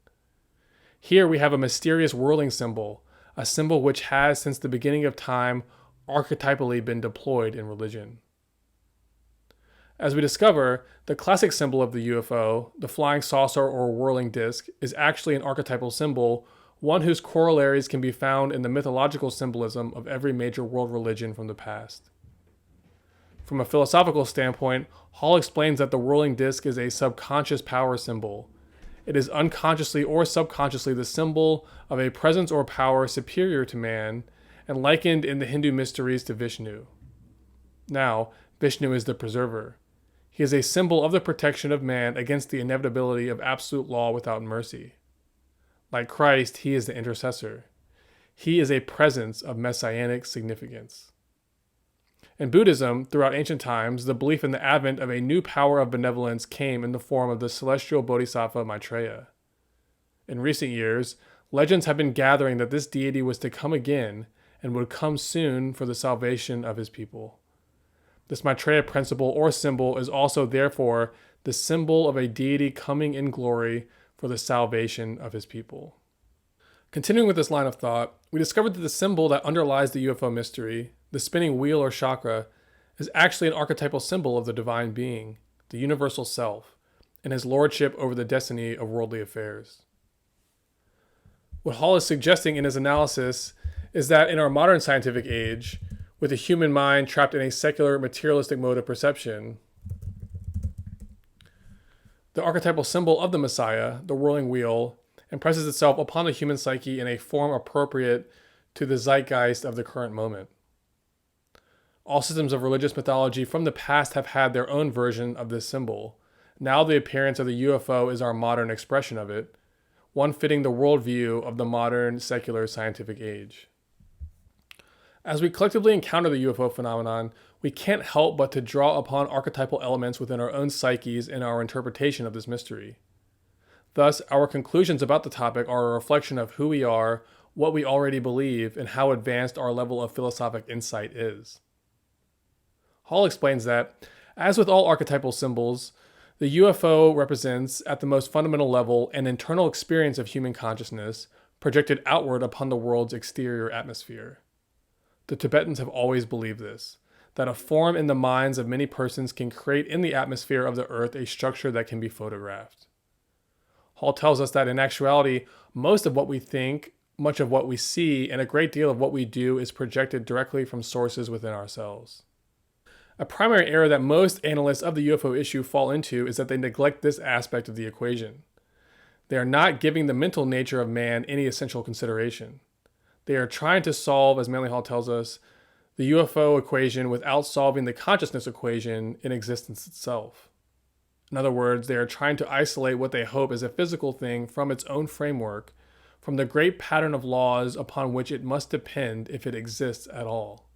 Here we have a mysterious whirling symbol, a symbol which has, since the beginning of time, archetypally been deployed in religion. As we discover, the classic symbol of the UFO, the flying saucer or whirling disc, is actually an archetypal symbol, one whose corollaries can be found in the mythological symbolism of every major world religion from the past. From a philosophical standpoint, Hall explains that the whirling disc is a subconscious power symbol. It is unconsciously or subconsciously the symbol of a presence or power superior to man, and likened in the Hindu mysteries to Vishnu. Now, Vishnu is the preserver. He is a symbol of the protection of man against the inevitability of absolute law without mercy. Like Christ, he is the intercessor. He is a presence of messianic significance. In Buddhism, throughout ancient times, the belief in the advent of a new power of benevolence came in the form of the celestial bodhisattva Maitreya. In recent years, legends have been gathering that this deity was to come again and would come soon for the salvation of his people. This Maitreya principle or symbol is also, therefore, the symbol of a deity coming in glory for the salvation of his people. Continuing with this line of thought, we discovered that the symbol that underlies the UFO mystery, the spinning wheel or chakra, is actually an archetypal symbol of the divine being, the universal self, and his lordship over the destiny of worldly affairs. What Hall is suggesting in his analysis is that in our modern scientific age, with the human mind trapped in a secular, materialistic mode of perception, the archetypal symbol of the Messiah, the whirling wheel, impresses itself upon the human psyche in a form appropriate to the zeitgeist of the current moment. All systems of religious mythology from the past have had their own version of this symbol. Now the appearance of the UFO is our modern expression of it, one fitting the worldview of the modern secular scientific age. As we collectively encounter the UFO phenomenon, we can't help but to draw upon archetypal elements within our own psyches in our interpretation of this mystery. Thus, our conclusions about the topic are a reflection of who we are, what we already believe, and how advanced our level of philosophic insight is. Hall explains that, as with all archetypal symbols, the UFO represents, at the most fundamental level, an internal experience of human consciousness projected outward upon the world's exterior atmosphere. The Tibetans have always believed this, that a form in the minds of many persons can create in the atmosphere of the earth a structure that can be photographed. Hall tells us that in actuality, most of what we think, much of what we see, and a great deal of what we do is projected directly from sources within ourselves. A primary error that most analysts of the UFO issue fall into is that they neglect this aspect of the equation. They are not giving the mental nature of man any essential consideration. They are trying to solve, as Manly Hall tells us, the UFO equation without solving the consciousness equation in existence itself. In other words, they are trying to isolate what they hope is a physical thing from its own framework, from the great pattern of laws upon which it must depend if it exists at all.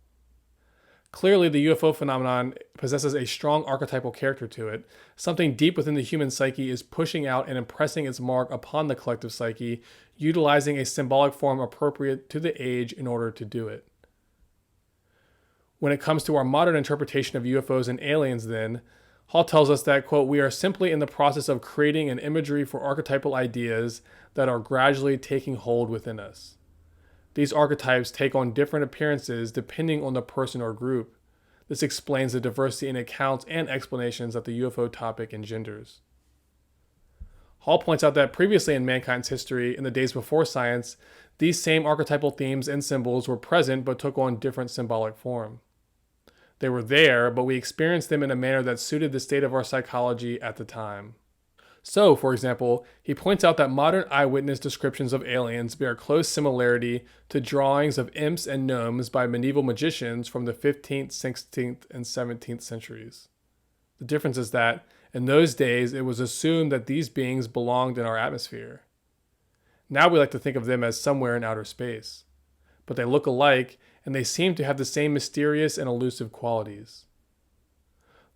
Clearly, the UFO phenomenon possesses a strong archetypal character to it. Something deep within the human psyche is pushing out and impressing its mark upon the collective psyche, utilizing a symbolic form appropriate to the age in order to do it. When it comes to our modern interpretation of UFOs and aliens, then, Hall tells us that, quote, we are simply in the process of creating an imagery for archetypal ideas that are gradually taking hold within us. These archetypes take on different appearances depending on the person or group. This explains the diversity in accounts and explanations that the UFO topic engenders. Hall points out that previously in mankind's history, in the days before science, these same archetypal themes and symbols were present but took on different symbolic form. They were there, but we experienced them in a manner that suited the state of our psychology at the time. So, for example, he points out that modern eyewitness descriptions of aliens bear close similarity to drawings of imps and gnomes by medieval magicians from the 15th, 16th, and 17th centuries. The difference is that, in those days, it was assumed that these beings belonged in our atmosphere. Now we like to think of them as somewhere in outer space. But they look alike, and they seem to have the same mysterious and elusive qualities.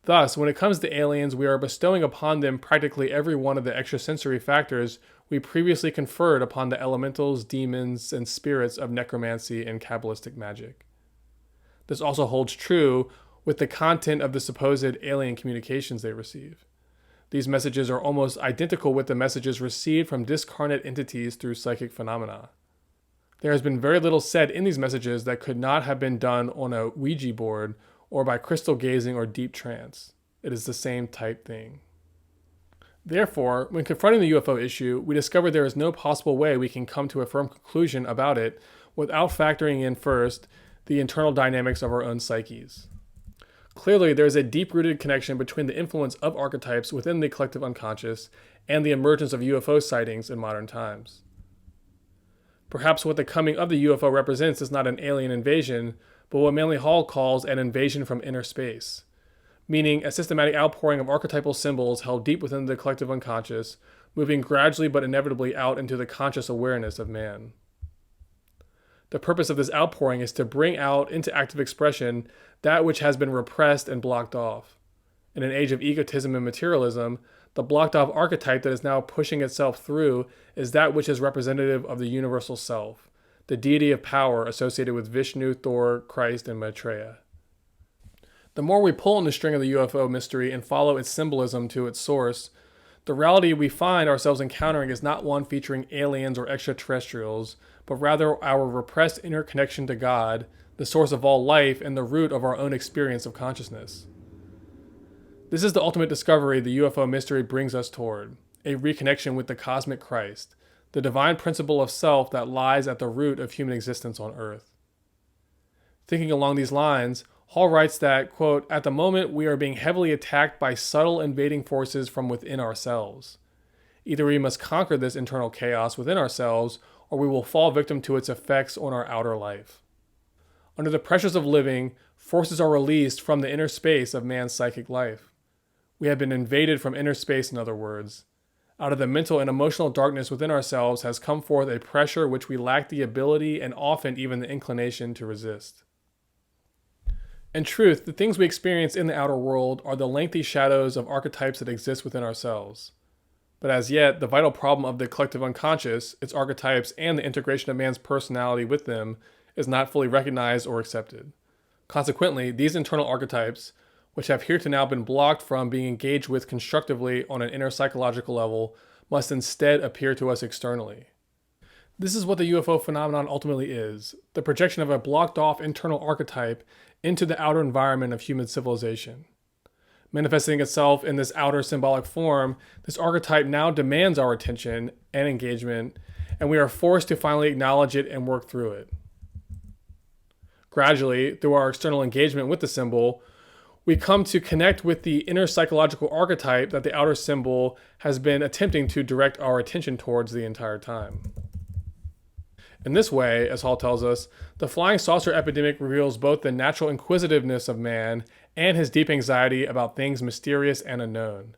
Thus, when it comes to aliens, we are bestowing upon them practically every one of the extrasensory factors we previously conferred upon the elementals, demons, and spirits of necromancy and Kabbalistic magic. This also holds true with the content of the supposed alien communications they receive. These messages are almost identical with the messages received from discarnate entities through psychic phenomena. There has been very little said in these messages that could not have been done on a Ouija board or by crystal gazing or deep trance. It is the same type thing. Therefore, when confronting the UFO issue, we discover there is no possible way we can come to a firm conclusion about it without factoring in first the internal dynamics of our own psyches. Clearly, there is a deep-rooted connection between the influence of archetypes within the collective unconscious and the emergence of UFO sightings in modern times. Perhaps what the coming of the UFO represents is not an alien invasion, but what Manly Hall calls an invasion from inner space, meaning a systematic outpouring of archetypal symbols held deep within the collective unconscious, moving gradually but inevitably out into the conscious awareness of man. The purpose of this outpouring is to bring out into active expression that which has been repressed and blocked off. In an age of egotism and materialism, the blocked off archetype that is now pushing itself through is that which is representative of the universal self, the deity of power associated with Vishnu, Thor, Christ, and Maitreya. The more we pull on the string of the UFO mystery and follow its symbolism to its source, the reality we find ourselves encountering is not one featuring aliens or extraterrestrials, but rather our repressed inner connection to God, the source of all life and the root of our own experience of consciousness. This is the ultimate discovery the UFO mystery brings us toward, a reconnection with the cosmic Christ, the divine principle of self that lies at the root of human existence on Earth. Thinking along these lines, Hall writes that, quote, "At the moment we are being heavily attacked by subtle invading forces from within ourselves. Either we must conquer this internal chaos within ourselves, or we will fall victim to its effects on our outer life. Under the pressures of living, forces are released from the inner space of man's psychic life. We have been invaded from inner space, in other words. Out of the mental and emotional darkness within ourselves has come forth a pressure which we lack the ability and often even the inclination to resist. In truth, the things we experience in the outer world are the lengthy shadows of archetypes that exist within ourselves. But as yet, the vital problem of the collective unconscious, its archetypes, and the integration of man's personality with them is not fully recognized or accepted. Consequently, these internal archetypes, which have heretofore been blocked from being engaged with constructively on an inner psychological level, must instead appear to us externally. This is what the UFO phenomenon ultimately is, the projection of a blocked-off internal archetype into the outer environment of human civilization. Manifesting itself in this outer symbolic form, this archetype now demands our attention and engagement, and we are forced to finally acknowledge it and work through it. Gradually, through our external engagement with the symbol, we come to connect with the inner psychological archetype that the outer symbol has been attempting to direct our attention towards the entire time. In this way, as Hall tells us, the flying saucer epidemic reveals both the natural inquisitiveness of man and his deep anxiety about things mysterious and unknown.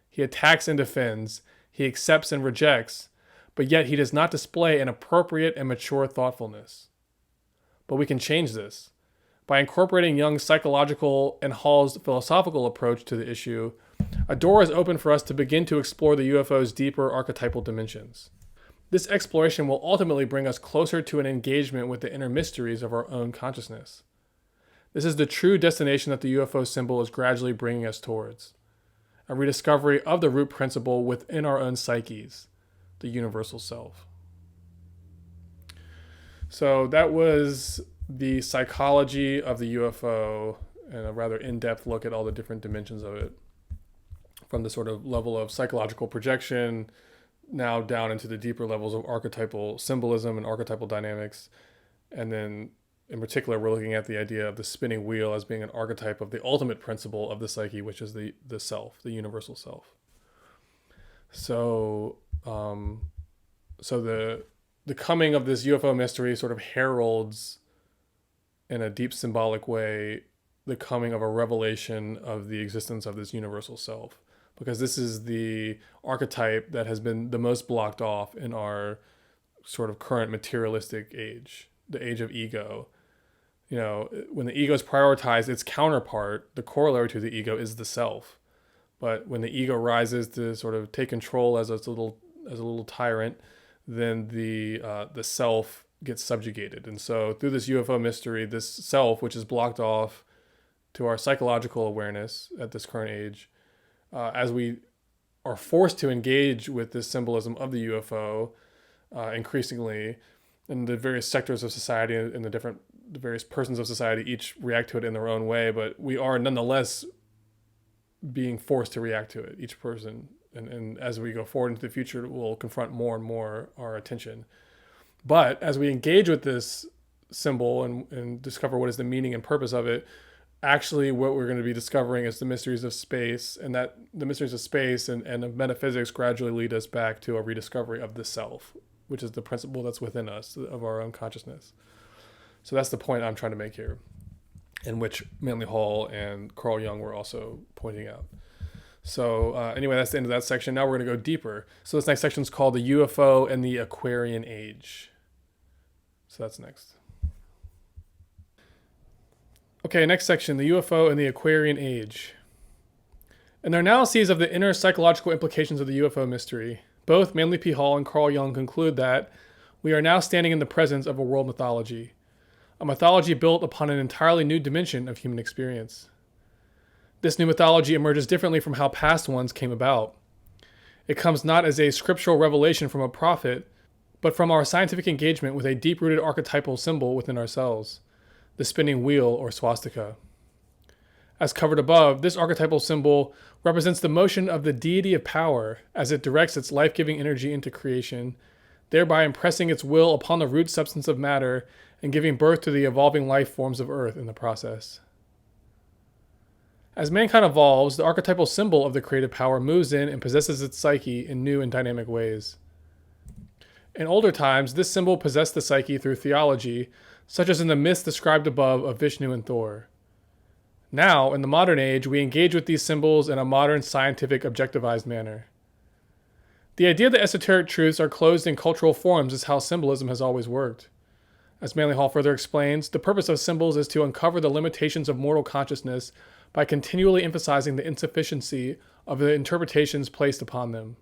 He attacks and defends, he accepts and rejects, but yet he does not display an appropriate and mature thoughtfulness. But we can change this. By incorporating Jung's psychological and Hall's philosophical approach to the issue, a door is open for us to begin to explore the UFO's deeper archetypal dimensions. This exploration will ultimately bring us closer to an engagement with the inner mysteries of our own consciousness. This is the true destination that the UFO symbol is gradually bringing us towards, a rediscovery of the root principle within our own psyches, the universal self. So that was the psychology of the UFO and a rather in-depth look at all the different dimensions of it, from the sort of level of psychological projection now down into the deeper levels of archetypal symbolism and archetypal dynamics. And then in particular, we're looking at the idea of the spinning wheel as being an archetype of the ultimate principle of the psyche, which is the self, the universal self. So the coming of this UFO mystery sort of heralds in a deep symbolic way the coming of a revelation of the existence of this universal self, because this is the archetype that has been the most blocked off in our sort of current materialistic age, the age of ego. You know, when the ego is prioritized, its counterpart, the corollary to the ego, is the self. But when the ego rises to sort of take control as a little tyrant, then the self gets subjugated. And so through this UFO mystery, this self, which is blocked off to our psychological awareness at this current age, as we are forced to engage with this symbolism of the UFO increasingly in the various sectors of society and the various persons of society each react to it in their own way, but we are nonetheless being forced to react to it, each person. And as we go forward into the future, it will confront more and more our attention. But as we engage with this symbol and discover what is the meaning and purpose of it, actually what we're going to be discovering is the mysteries of space, and that the mysteries of space and of metaphysics gradually lead us back to a rediscovery of the self, which is the principle that's within us, of our own consciousness. So that's the point I'm trying to make here, in which Manly Hall and Carl Jung were also pointing out. So anyway, that's the end of that section. Now we're going to go deeper. So this next section is called the UFO and the Aquarian Age. So that's next. Okay, next section, the UFO and the Aquarian Age. In their analyses of the inner psychological implications of the UFO mystery, both Manly P. Hall and Carl Jung conclude that we are now standing in the presence of a world mythology, a mythology built upon an entirely new dimension of human experience. This new mythology emerges differently from how past ones came about. It comes not as a scriptural revelation from a prophet, but from our scientific engagement with a deep-rooted archetypal symbol within ourselves, the spinning wheel or swastika. As covered above, this archetypal symbol represents the motion of the deity of power as it directs its life-giving energy into creation, thereby impressing its will upon the root substance of matter and giving birth to the evolving life forms of Earth in the process. As mankind evolves, the archetypal symbol of the creative power moves in and possesses its psyche in new and dynamic ways. In older times, this symbol possessed the psyche through theology, such as in the myths described above of Vishnu and Thor. Now, in the modern age, we engage with these symbols in a modern, scientific, objectivized manner. The idea that esoteric truths are closed in cultural forms is how symbolism has always worked. As Manly Hall further explains, the purpose of symbols is to uncover the limitations of mortal consciousness by continually emphasizing the insufficiency of the interpretations placed upon them.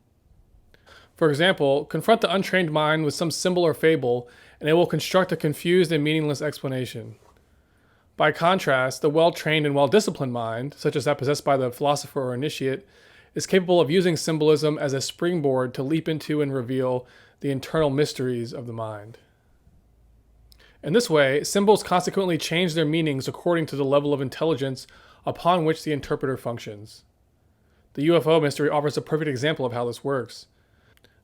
For example, confront the untrained mind with some symbol or fable, and it will construct a confused and meaningless explanation. By contrast, the well-trained and well-disciplined mind, such as that possessed by the philosopher or initiate, is capable of using symbolism as a springboard to leap into and reveal the internal mysteries of the mind. In this way, symbols consequently change their meanings according to the level of intelligence upon which the interpreter functions. The UFO mystery offers a perfect example of how this works.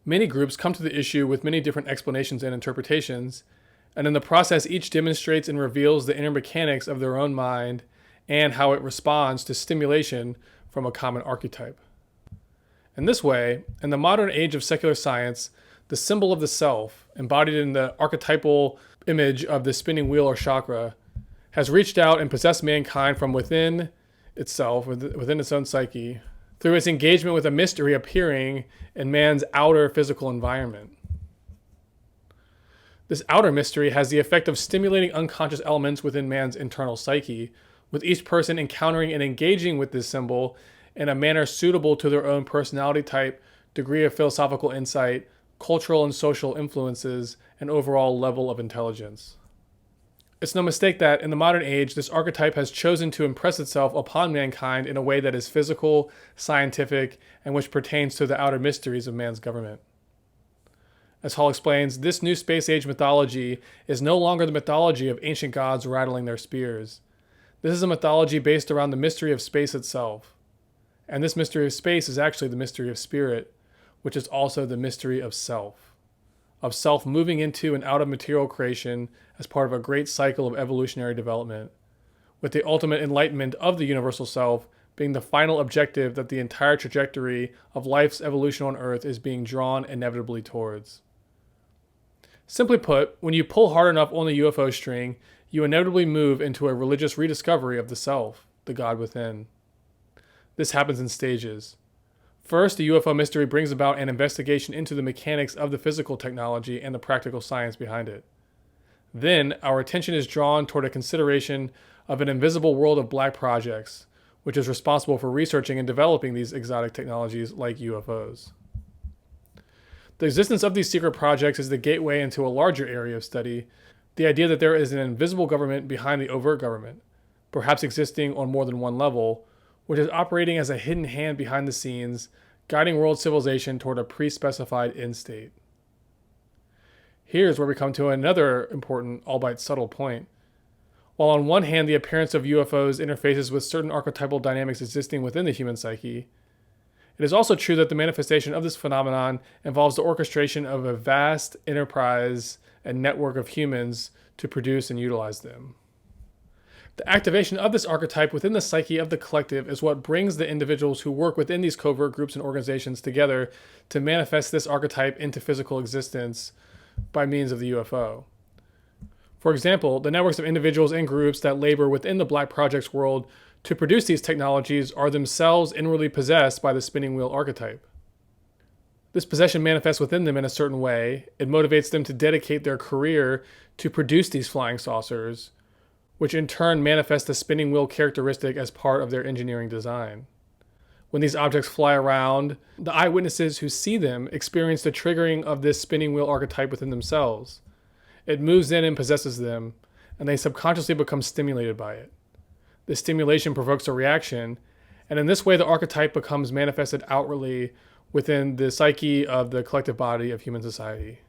Many groups come to the issue with many different explanations and interpretations, and in the process each demonstrates and reveals the inner mechanics of their own mind and how it responds to stimulation from a common archetype. In this way, in the modern age of secular science, the symbol of the self, embodied in the archetypal image of the spinning wheel or chakra, has reached out and possessed mankind from within itself, within its own psyche, through its engagement with a mystery appearing in man's outer physical environment. This outer mystery has the effect of stimulating unconscious elements within man's internal psyche, with each person encountering and engaging with this symbol in a manner suitable to their own personality type, degree of philosophical insight, cultural and social influences, and overall level of intelligence. It's no mistake that, in the modern age, this archetype has chosen to impress itself upon mankind in a way that is physical, scientific, and which pertains to the outer mysteries of man's government. As Hall explains, this new space-age mythology is no longer the mythology of ancient gods rattling their spears. This is a mythology based around the mystery of space itself. And this mystery of space is actually the mystery of spirit, which is also the mystery of self moving into and out of material creation as part of a great cycle of evolutionary development, with the ultimate enlightenment of the universal self being the final objective that the entire trajectory of life's evolution on Earth is being drawn inevitably towards. Simply put, when you pull hard enough on the UFO string, you inevitably move into a religious rediscovery of the self, the God within. This happens in stages. First, the UFO mystery brings about an investigation into the mechanics of the physical technology and the practical science behind it. Then, our attention is drawn toward a consideration of an invisible world of black projects, which is responsible for researching and developing these exotic technologies like UFOs. The existence of these secret projects is the gateway into a larger area of study, the idea that there is an invisible government behind the overt government, perhaps existing on more than one level, which is operating as a hidden hand behind the scenes, guiding world civilization toward a pre-specified end state. Here's where we come to another important, albeit subtle point. While on one hand, the appearance of UFOs interfaces with certain archetypal dynamics existing within the human psyche, it is also true that the manifestation of this phenomenon involves the orchestration of a vast enterprise and network of humans to produce and utilize them. The activation of this archetype within the psyche of the collective is what brings the individuals who work within these covert groups and organizations together to manifest this archetype into physical existence by means of the UFO. For example, the networks of individuals and groups that labor within the Black Project's world to produce these technologies are themselves inwardly possessed by the spinning wheel archetype. This possession manifests within them in a certain way. It motivates them to dedicate their career to produce these flying saucers, which in turn manifest the spinning wheel characteristic as part of their engineering design. When these objects fly around, the eyewitnesses who see them experience the triggering of this spinning wheel archetype within themselves. It moves in and possesses them, and they subconsciously become stimulated by it. This stimulation provokes a reaction, and in this way the archetype becomes manifested outwardly within the psyche of the collective body of human society.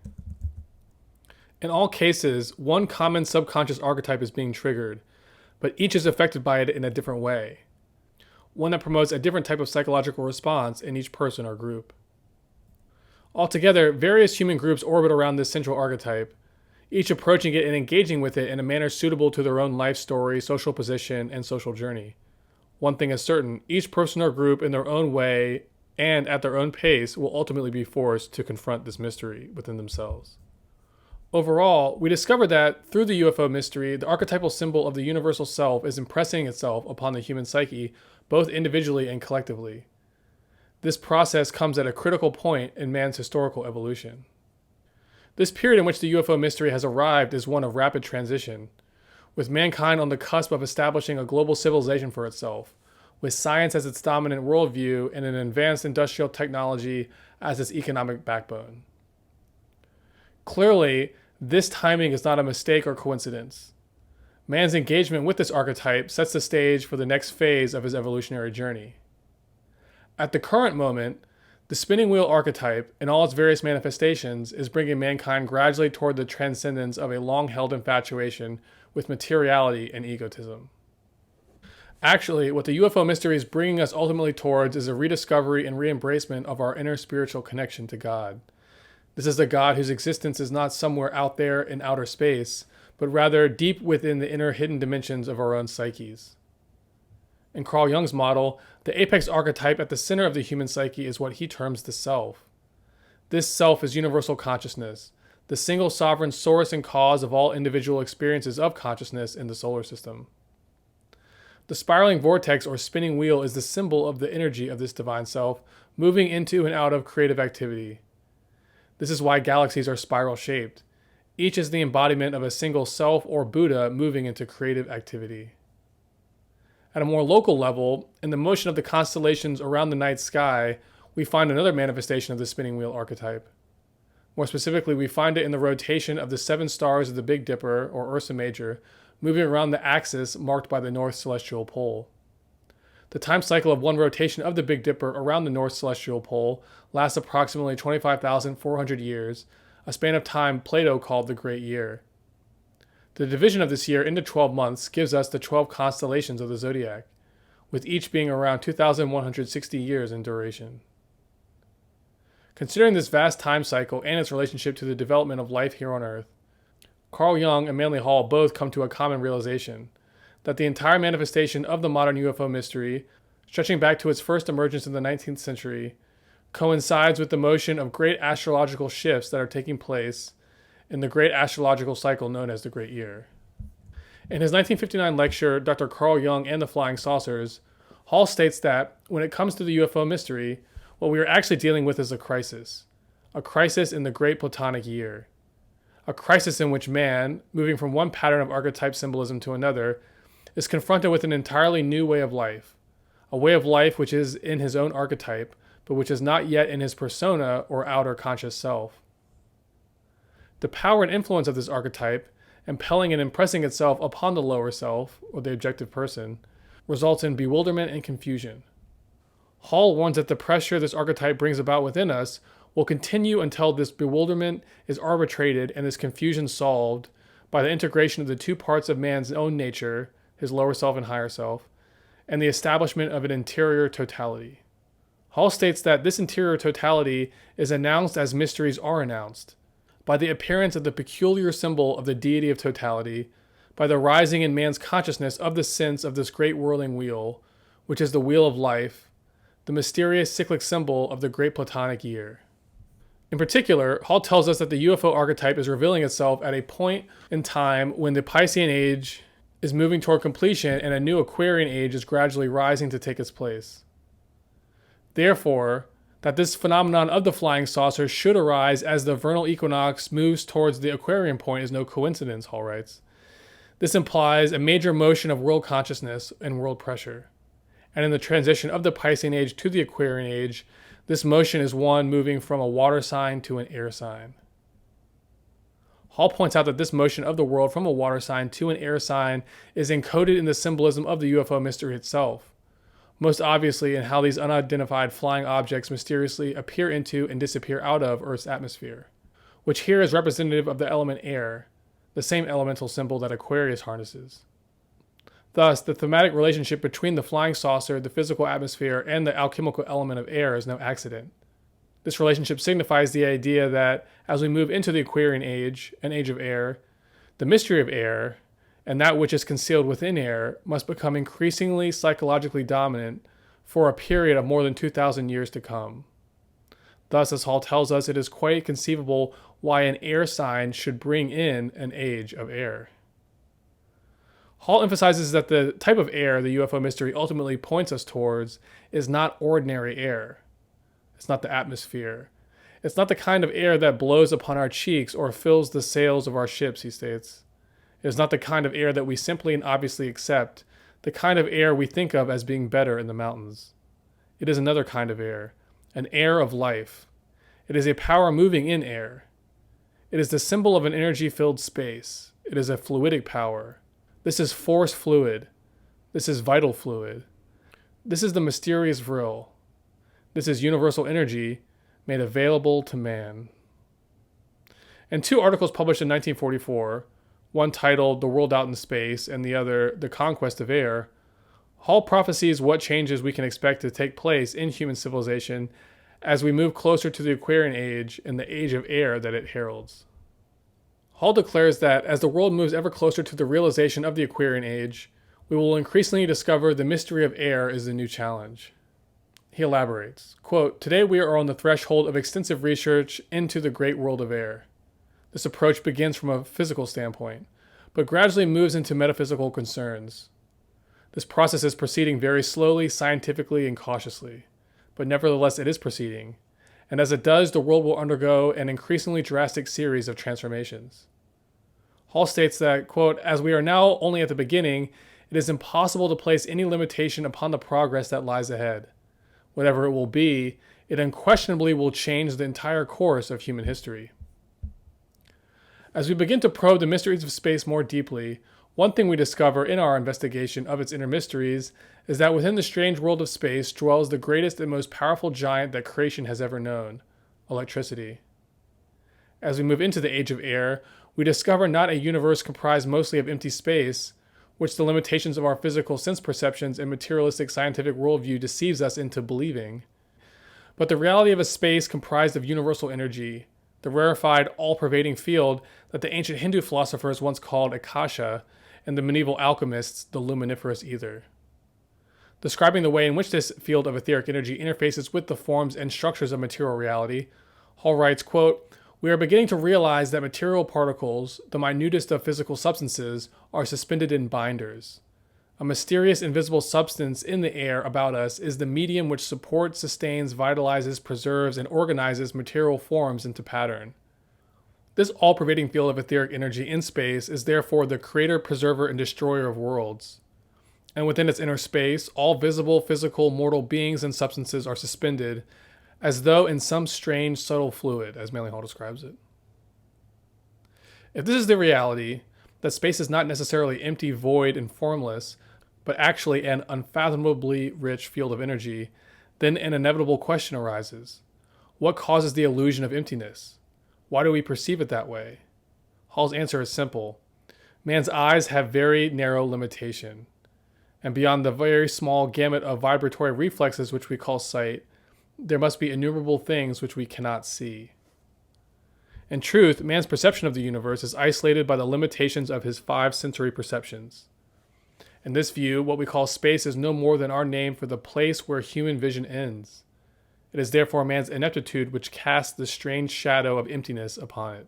In all cases, one common subconscious archetype is being triggered, but each is affected by it in a different way, one that promotes a different type of psychological response in each person or group. Altogether, various human groups orbit around this central archetype, each approaching it and engaging with it in a manner suitable to their own life story, social position, and social journey. One thing is certain, each person or group in their own way and at their own pace will ultimately be forced to confront this mystery within themselves. Overall, we discovered that through the UFO mystery, the archetypal symbol of the universal self is impressing itself upon the human psyche, both individually and collectively. This process comes at a critical point in man's historical evolution. This period in which the UFO mystery has arrived is one of rapid transition, with mankind on the cusp of establishing a global civilization for itself, with science as its dominant worldview and an advanced industrial technology as its economic backbone. Clearly, this timing is not a mistake or coincidence. Man's engagement with this archetype sets the stage for the next phase of his evolutionary journey. At the current moment, the spinning wheel archetype, in all its various manifestations, is bringing mankind gradually toward the transcendence of a long-held infatuation with materiality and egotism. Actually, what the UFO mystery is bringing us ultimately towards is a rediscovery and re-embracement of our inner spiritual connection to God. This is a God whose existence is not somewhere out there in outer space, but rather deep within the inner hidden dimensions of our own psyches. In Carl Jung's model, the apex archetype at the center of the human psyche is what he terms the self. This self is universal consciousness, the single sovereign source and cause of all individual experiences of consciousness in the solar system. The spiraling vortex or spinning wheel is the symbol of the energy of this divine self moving into and out of creative activity. This is why galaxies are spiral-shaped. Each is the embodiment of a single self or Buddha moving into creative activity. At a more local level, in the motion of the constellations around the night sky, we find another manifestation of the spinning wheel archetype. More specifically, we find it in the rotation of the 7 stars of the Big Dipper, or Ursa Major, moving around the axis marked by the North Celestial Pole. The time cycle of one rotation of the Big Dipper around the North Celestial Pole lasts approximately 25,400 years, a span of time Plato called the Great Year. The division of this year into 12 months gives us the 12 constellations of the zodiac, with each being around 2,160 years in duration. Considering this vast time cycle and its relationship to the development of life here on Earth, Carl Jung and Manly Hall both come to a common realization that the entire manifestation of the modern UFO mystery, stretching back to its first emergence in the 19th century, coincides with the motion of great astrological shifts that are taking place in the great astrological cycle known as the Great Year. In his 1959 lecture, Dr. Carl Jung and the Flying Saucers, Hall states that when it comes to the UFO mystery, what we are actually dealing with is a crisis in the great Platonic year, a crisis in which man, moving from one pattern of archetype symbolism to another, is confronted with an entirely new way of life, a way of life which is in his own archetype, but which is not yet in his persona or outer conscious self. The power and influence of this archetype, impelling and impressing itself upon the lower self, or the objective person, results in bewilderment and confusion. Hall warns that the pressure this archetype brings about within us will continue until this bewilderment is arbitrated and this confusion solved by the integration of the two parts of man's own nature, his lower self and higher self, and the establishment of an interior totality. Hall states that this interior totality is announced as mysteries are announced, by the appearance of the peculiar symbol of the deity of totality, by the rising in man's consciousness of the sense of this great whirling wheel, which is the wheel of life, the mysterious cyclic symbol of the great Platonic year. In particular, Hall tells us that the UFO archetype is revealing itself at a point in time when the Piscean Age is moving toward completion and a new Aquarian Age is gradually rising to take its place. Therefore, that this phenomenon of the flying saucer should arise as the vernal equinox moves towards the Aquarian point is no coincidence, Hall writes. This implies a major motion of world consciousness and world pressure. And in the transition of the Piscean Age to the Aquarian Age, this motion is one moving from a water sign to an air sign. Hall points out that this motion of the world from a water sign to an air sign is encoded in the symbolism of the UFO mystery itself, most obviously in how these unidentified flying objects mysteriously appear into and disappear out of Earth's atmosphere, which here is representative of the element air, the same elemental symbol that Aquarius harnesses. Thus, the thematic relationship between the flying saucer, the physical atmosphere, and the alchemical element of air is no accident. This relationship signifies the idea that as we move into the Aquarian Age, an age of air, the mystery of air, and that which is concealed within air, must become increasingly psychologically dominant for a period of more than 2,000 years to come. Thus, as Hall tells us, it is quite conceivable why an air sign should bring in an age of air. Hall emphasizes that the type of air the UFO mystery ultimately points us towards is not ordinary air. It's not the atmosphere. It's not the kind of air that blows upon our cheeks or fills the sails of our ships, he states. It is not the kind of air that we simply and obviously accept, the kind of air we think of as being better in the mountains. It is another kind of air, an air of life. It is a power moving in air. It is the symbol of an energy-filled space. It is a fluidic power. This is force fluid. This is vital fluid. This is the mysterious vril. This is universal energy made available to man. In two articles published in 1944, one titled The World Out in Space and the other The Conquest of Air, Hall prophesies what changes we can expect to take place in human civilization as we move closer to the Aquarian Age and the age of air that it heralds. Hall declares that as the world moves ever closer to the realization of the Aquarian Age, we will increasingly discover the mystery of air is the new challenge. He elaborates, quote, "Today we are on the threshold of extensive research into the great world of air. This approach begins from a physical standpoint, but gradually moves into metaphysical concerns. This process is proceeding very slowly, scientifically, and cautiously, but nevertheless it is proceeding, and as it does, the world will undergo an increasingly drastic series of transformations." Hall states that, quote, "As we are now only at the beginning, it is impossible to place any limitation upon the progress that lies ahead. Whatever it will be, it unquestionably will change the entire course of human history." As we begin to probe the mysteries of space more deeply, one thing we discover in our investigation of its inner mysteries is that within the strange world of space dwells the greatest and most powerful giant that creation has ever known, electricity. As we move into the age of air, we discover not a universe comprised mostly of empty space, which the limitations of our physical sense perceptions and materialistic scientific worldview deceives us into believing, but the reality of a space comprised of universal energy, the rarefied, all-pervading field that the ancient Hindu philosophers once called Akasha, and the medieval alchemists the luminiferous ether. Describing the way in which this field of etheric energy interfaces with the forms and structures of material reality, Hall writes, quote, "We are beginning to realize that material particles, the minutest of physical substances, are suspended in binders. A mysterious invisible substance in the air about us is the medium which supports, sustains, vitalizes, preserves, and organizes material forms into pattern. This all-pervading field of etheric energy in space is therefore the creator, preserver, and destroyer of worlds. And within its inner space, all visible, physical, mortal beings and substances are suspended, as though in some strange, subtle fluid," as Manly Hall describes it. If this is the reality, that space is not necessarily empty, void, and formless, but actually an unfathomably rich field of energy, then an inevitable question arises. What causes the illusion of emptiness? Why do we perceive it that way? Hall's answer is simple. Man's eyes have very narrow limitation, and beyond the very small gamut of vibratory reflexes which we call sight, there must be innumerable things which we cannot see. In truth, man's perception of the universe is isolated by the limitations of his 5 sensory perceptions. In this view, what we call space is no more than our name for the place where human vision ends. It is therefore man's ineptitude which casts the strange shadow of emptiness upon it.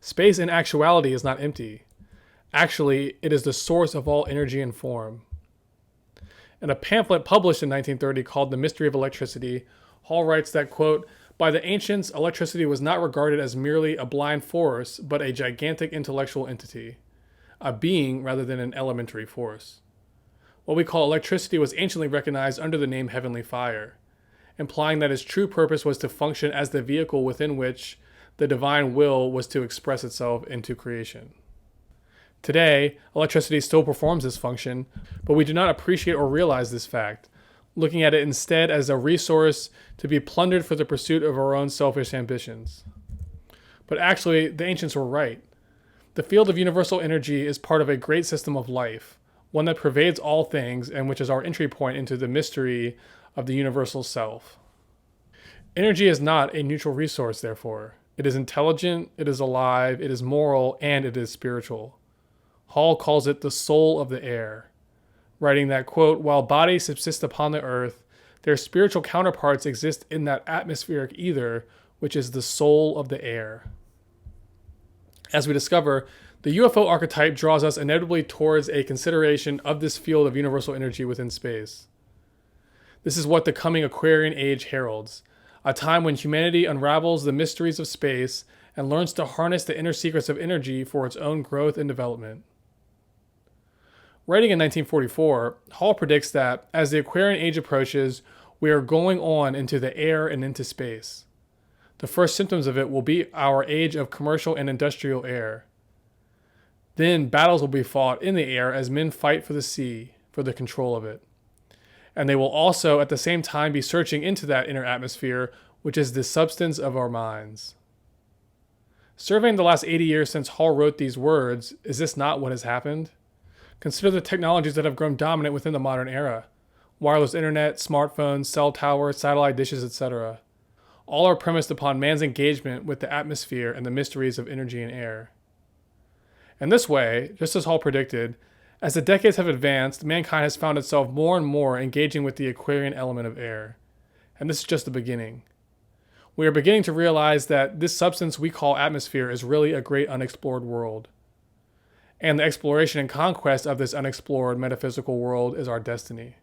Space in actuality is not empty. Actually, it is the source of all energy and form. In a pamphlet published in 1930 called The Mystery of Electricity, Hall writes that, quote, "By the ancients, electricity was not regarded as merely a blind force, but a gigantic intellectual entity, a being rather than an elementary force. What we call electricity was anciently recognized under the name heavenly fire, implying that its true purpose was to function as the vehicle within which the divine will was to express itself into creation. Today, electricity still performs this function, but we do not appreciate or realize this fact, looking at it instead as a resource to be plundered for the pursuit of our own selfish ambitions. But actually, the ancients were right. The field of universal energy is part of a great system of life, one that pervades all things and which is our entry point into the mystery of the universal self. Energy is not a neutral resource, therefore. It is intelligent, it is alive, it is moral, and it is spiritual. Hall calls it the soul of the air, writing that, quote, "While bodies subsist upon the earth, their spiritual counterparts exist in that atmospheric ether, which is the soul of the air." As we discover, the UFO archetype draws us inevitably towards a consideration of this field of universal energy within space. This is what the coming Aquarian Age heralds, a time when humanity unravels the mysteries of space and learns to harness the inner secrets of energy for its own growth and development. Writing in 1944, Hall predicts that, as the Aquarian Age approaches, we are going on into the air and into space. The first symptoms of it will be our age of commercial and industrial air. Then battles will be fought in the air as men fight for the sea, for the control of it. And they will also at the same time be searching into that inner atmosphere, which is the substance of our minds. Surveying the last 80 years since Hall wrote these words, is this not what has happened? Consider the technologies that have grown dominant within the modern era. Wireless internet, smartphones, cell towers, satellite dishes, etc. All are premised upon man's engagement with the atmosphere and the mysteries of energy and air. In this way, just as Hall predicted, as the decades have advanced, mankind has found itself more and more engaging with the Aquarian element of air. And this is just the beginning. We are beginning to realize that this substance we call atmosphere is really a great unexplored world. And the exploration and conquest of this unexplored metaphysical world is our destiny.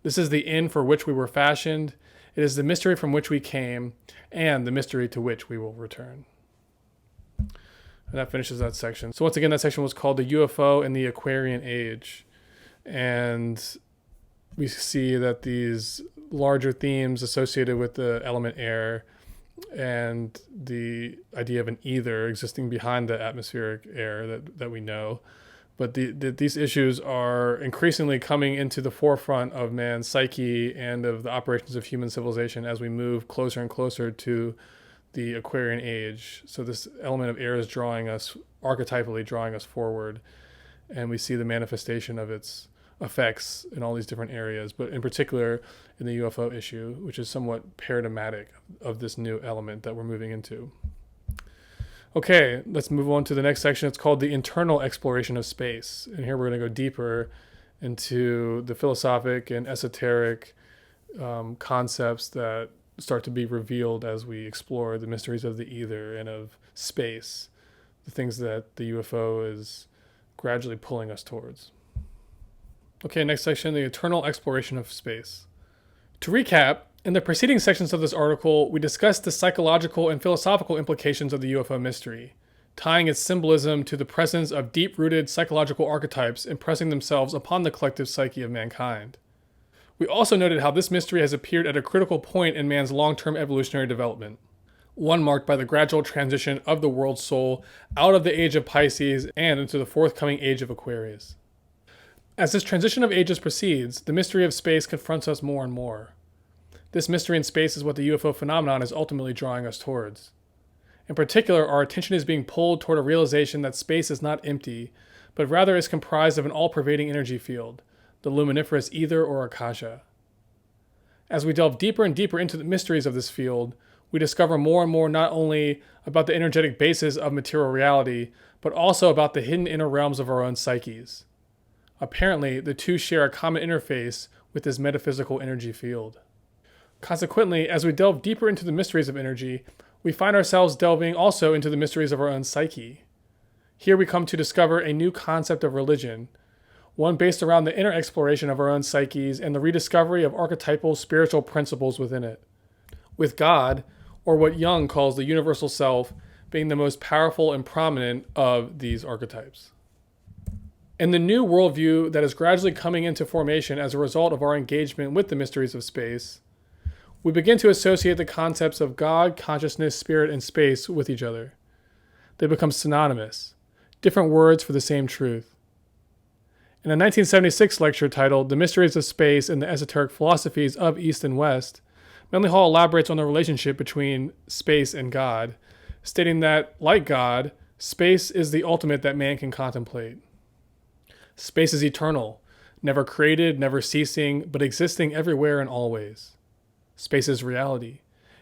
This is the end for which we were fashioned. It is the mystery from which we came, and the mystery to which we will return. And that finishes that section. So once again, that section was called the UFO and the Aquarian Age. And we see that these larger themes associated with the element air and the idea of an ether existing behind the atmospheric air that we know. But these issues are increasingly coming into the forefront of man's psyche and of the operations of human civilization as we move closer and closer to the Aquarian Age. So this element of air is archetypally drawing us forward, and we see the manifestation of its effects in all these different areas, but in particular in the UFO issue, which is somewhat paradigmatic of this new element that we're moving into. Okay, let's move on to the next section. It's called the internal exploration of space. And here we're going to go deeper into the philosophic and esoteric concepts that start to be revealed as we explore the mysteries of the ether and of space, the things that the UFO is gradually pulling us towards. Okay, next section, the eternal exploration of space. To recap, in the preceding sections of this article, we discussed the psychological and philosophical implications of the UFO mystery, tying its symbolism to the presence of deep-rooted psychological archetypes impressing themselves upon the collective psyche of mankind. We also noted how this mystery has appeared at a critical point in man's long-term evolutionary development, one marked by the gradual transition of the world's soul out of the age of Pisces and into the forthcoming age of Aquarius. As this transition of ages proceeds, the mystery of space confronts us more and more. This mystery in space is what the UFO phenomenon is ultimately drawing us towards. In particular, our attention is being pulled toward a realization that space is not empty, but rather is comprised of an all-pervading energy field, the luminiferous ether or akasha. As we delve deeper and deeper into the mysteries of this field, we discover more and more not only about the energetic basis of material reality, but also about the hidden inner realms of our own psyches. Apparently, the two share a common interface with this metaphysical energy field. Consequently, as we delve deeper into the mysteries of energy, we find ourselves delving also into the mysteries of our own psyche. Here we come to discover a new concept of religion, one based around the inner exploration of our own psyches and the rediscovery of archetypal spiritual principles within it, with God, or what Jung calls the universal self, being the most powerful and prominent of these archetypes. In the new worldview that is gradually coming into formation as a result of our engagement with the mysteries of space, we begin to associate the concepts of God, consciousness, spirit, and space with each other. They become synonymous, different words for the same truth. In a 1976 lecture titled The Mysteries of Space and the Esoteric Philosophies of East and West, Manly Hall elaborates on the relationship between space and God, stating that, like God, space is the ultimate that man can contemplate. Space is eternal, never created, never ceasing, but existing everywhere and always. Space is reality.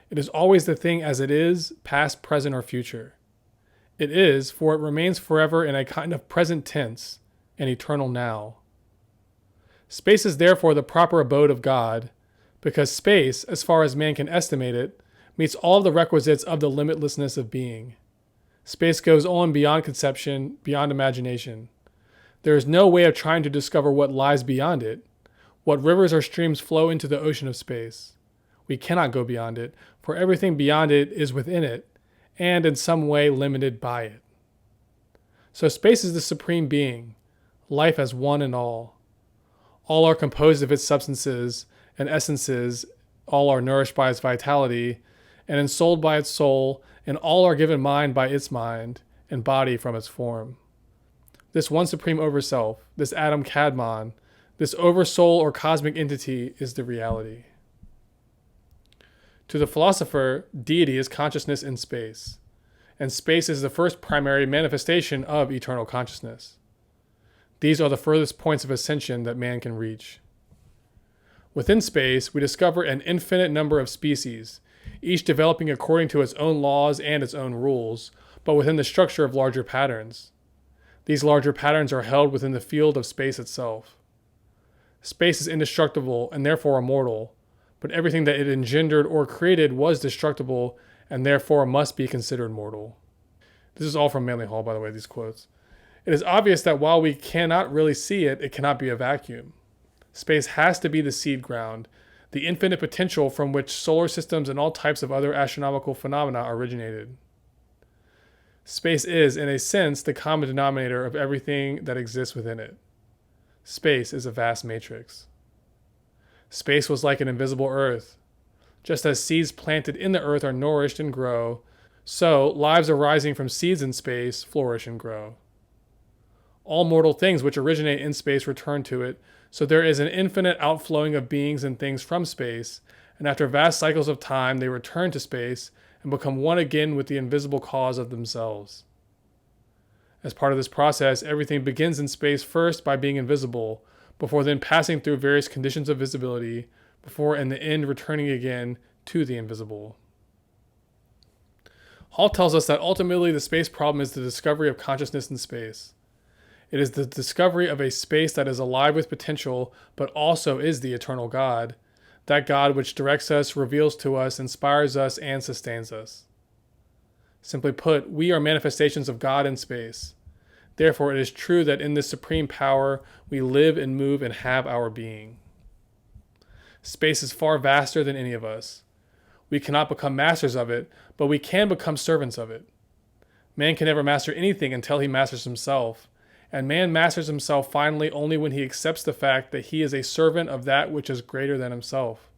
It is always the thing as it is, past, present, or future. It is, for it remains forever in a kind of present tense, an eternal now. Space is therefore the proper abode of God, because space, as far as man can estimate it, meets all the requisites of the limitlessness of being. Space goes on beyond conception, beyond imagination. There is no way of trying to discover what lies beyond it. What rivers or streams flow into the ocean of space? We cannot go beyond it, for everything beyond it is within it, and in some way limited by it. So space is the supreme being, life as one and all. All are composed of its substances and essences, all are nourished by its vitality, and ensouled by its soul, and all are given mind by its mind, and body from its form. This one supreme overself, this Adam Kadmon, this oversoul or cosmic entity is the reality. To the philosopher, deity is consciousness in space, and space is the first primary manifestation of eternal consciousness. These are the furthest points of ascension that man can reach. Within space, we discover an infinite number of species, each developing according to its own laws and its own rules, but within the structure of larger patterns. These larger patterns are held within the field of space itself. Space is indestructible and therefore immortal, but everything that it engendered or created was destructible and therefore must be considered mortal. This is all from Manly Hall, by the way, these quotes. It is obvious that while we cannot really see it, it cannot be a vacuum. Space has to be the seed ground, the infinite potential from which solar systems and all types of other astronomical phenomena originated. Space is, in a sense, the common denominator of everything that exists within it. Space is a vast matrix. Space was like an invisible earth. Just as seeds planted in the earth are nourished and grow, so lives arising from seeds in space flourish and grow. All mortal things which originate in space return to it, so there is an infinite outflowing of beings and things from space, and after vast cycles of time they return to space and become one again with the invisible cause of themselves. As part of this process, everything begins in space first by being invisible, before then passing through various conditions of visibility, before in the end returning again to the invisible. Hall tells us that ultimately the space problem is the discovery of consciousness in space. It is the discovery of a space that is alive with potential, but also is the eternal God, that God which directs us, reveals to us, inspires us, and sustains us. Simply put, we are manifestations of God in space. Therefore, it is true that in this supreme power, we live and move and have our being. Space is far vaster than any of us. We cannot become masters of it, but we can become servants of it. Man can never master anything until he masters himself, and man masters himself finally only when he accepts the fact that he is a servant of that which is greater than himself.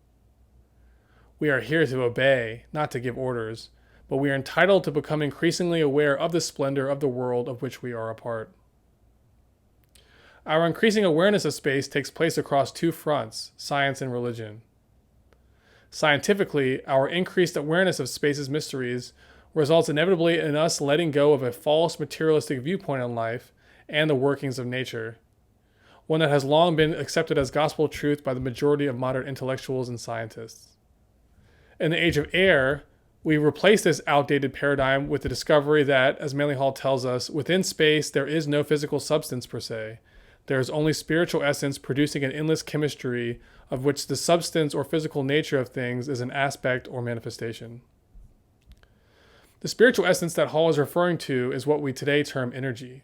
We are here to obey, not to give orders, but we are entitled to become increasingly aware of the splendor of the world of which we are a part. Our increasing awareness of space takes place across two fronts, science and religion. Scientifically, our increased awareness of space's mysteries results inevitably in us letting go of a false materialistic viewpoint on life and the workings of nature, one that has long been accepted as gospel truth by the majority of modern intellectuals and scientists. In the age of air, we replace this outdated paradigm with the discovery that, as Manly Hall tells us, within space there is no physical substance per se. There is only spiritual essence producing an endless chemistry of which the substance or physical nature of things is an aspect or manifestation. The spiritual essence that Hall is referring to is what we today term energy.